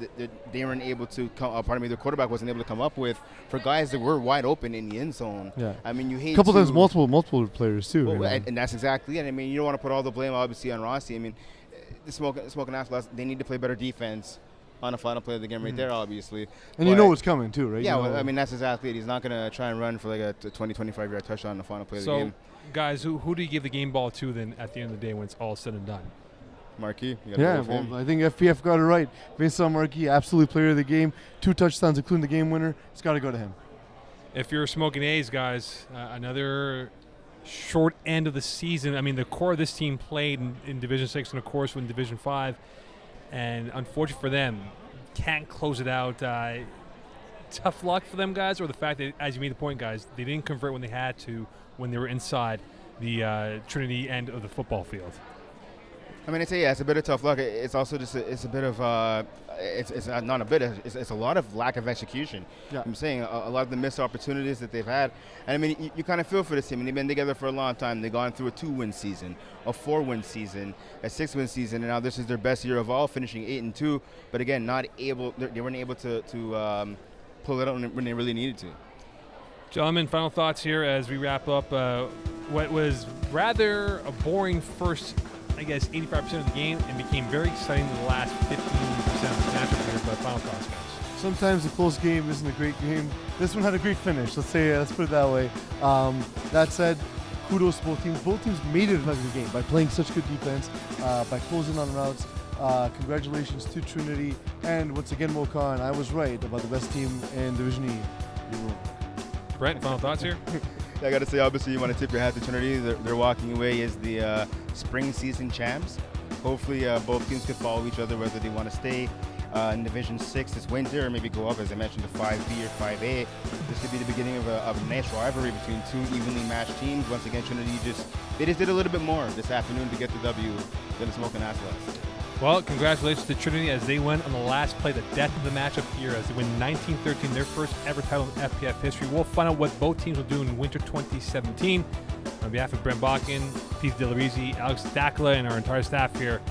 they weren't able to the quarterback wasn't able to come up with for guys that were wide open in the end zone. Yeah. I mean, you hate a couple times multiple players too. Well, and that's exactly it. I mean, you don't want to put all the blame obviously on Rossie. I mean, the Smokin Axolotis, they need to play better defense on the final play of the game right there, obviously. And you know what's coming too, right? Yeah, well, I mean, that's exactly it. He's not going to try and run for like a 20-25 yard touchdown on the final play of the game. So, guys, who do you give the game ball to then at the end of the day when it's all said and done? Marquis. Yeah, well, I think FPF got it right. Vincent Marquis, absolute player of the game. 2 touchdowns, including the game winner. It's got to go to him. If you're Smokin A's, guys, another short end of the season. I mean, the core of this team played in Division 6 and, of course, in Division 5. And unfortunately for them, can't close it out. Tough luck for them, guys, or the fact that, as you made the point, guys, they didn't convert when they had to when they were inside the Trinity end of the football field. I mean, it's a bit of tough luck. It's also just it's a bit of it's not a bit. It's a lot of lack of execution. Yeah. I'm saying a lot of the missed opportunities that they've had. And I mean, you kind of feel for this team. And they've been together for a long time. They've gone through a 2-win season, a 4-win season, a 6-win season, and now this is their best year of all, finishing 8-2. But again, they weren't able to pull it out when they really needed to. Gentlemen, final thoughts here as we wrap up what was rather a boring first, I guess, 85% of the game and became very exciting in the last 15% of the matchup here, but final thoughts, guys. Sometimes a close game isn't a great game. This one had a great finish. Let's put it that way. That said, kudos to both teams. Both teams made it another game by playing such good defense, by closing on routes. Congratulations to Trinity. And once again, Mokan, I was right about the best team in Division E. You were wrong. Brent, final thoughts here? I got to say, obviously, you want to tip your hat to Trinity. They're walking away as the spring season champs. Hopefully, both teams could follow each other, whether they want to stay in Division 6 this winter or maybe go up, as I mentioned, to 5B or 5A. This could be the beginning of a nice rivalry between two evenly matched teams. Once again, Trinity just did a little bit more this afternoon to get the W than the Smokin Axolotis. Well, congratulations to Trinity as they win on the last play, the death of the matchup here, as they win 19-13, their first ever title in FPF history. We'll find out what both teams will do in winter 2017. On behalf of Brent Bakken, Pete Delarizi, Alex Dakla, and our entire staff here,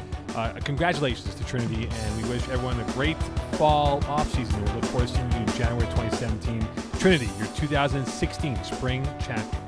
congratulations to Trinity, and we wish everyone a great fall offseason. We'll look forward to seeing you in January 2017. Trinity, your 2016 spring champion.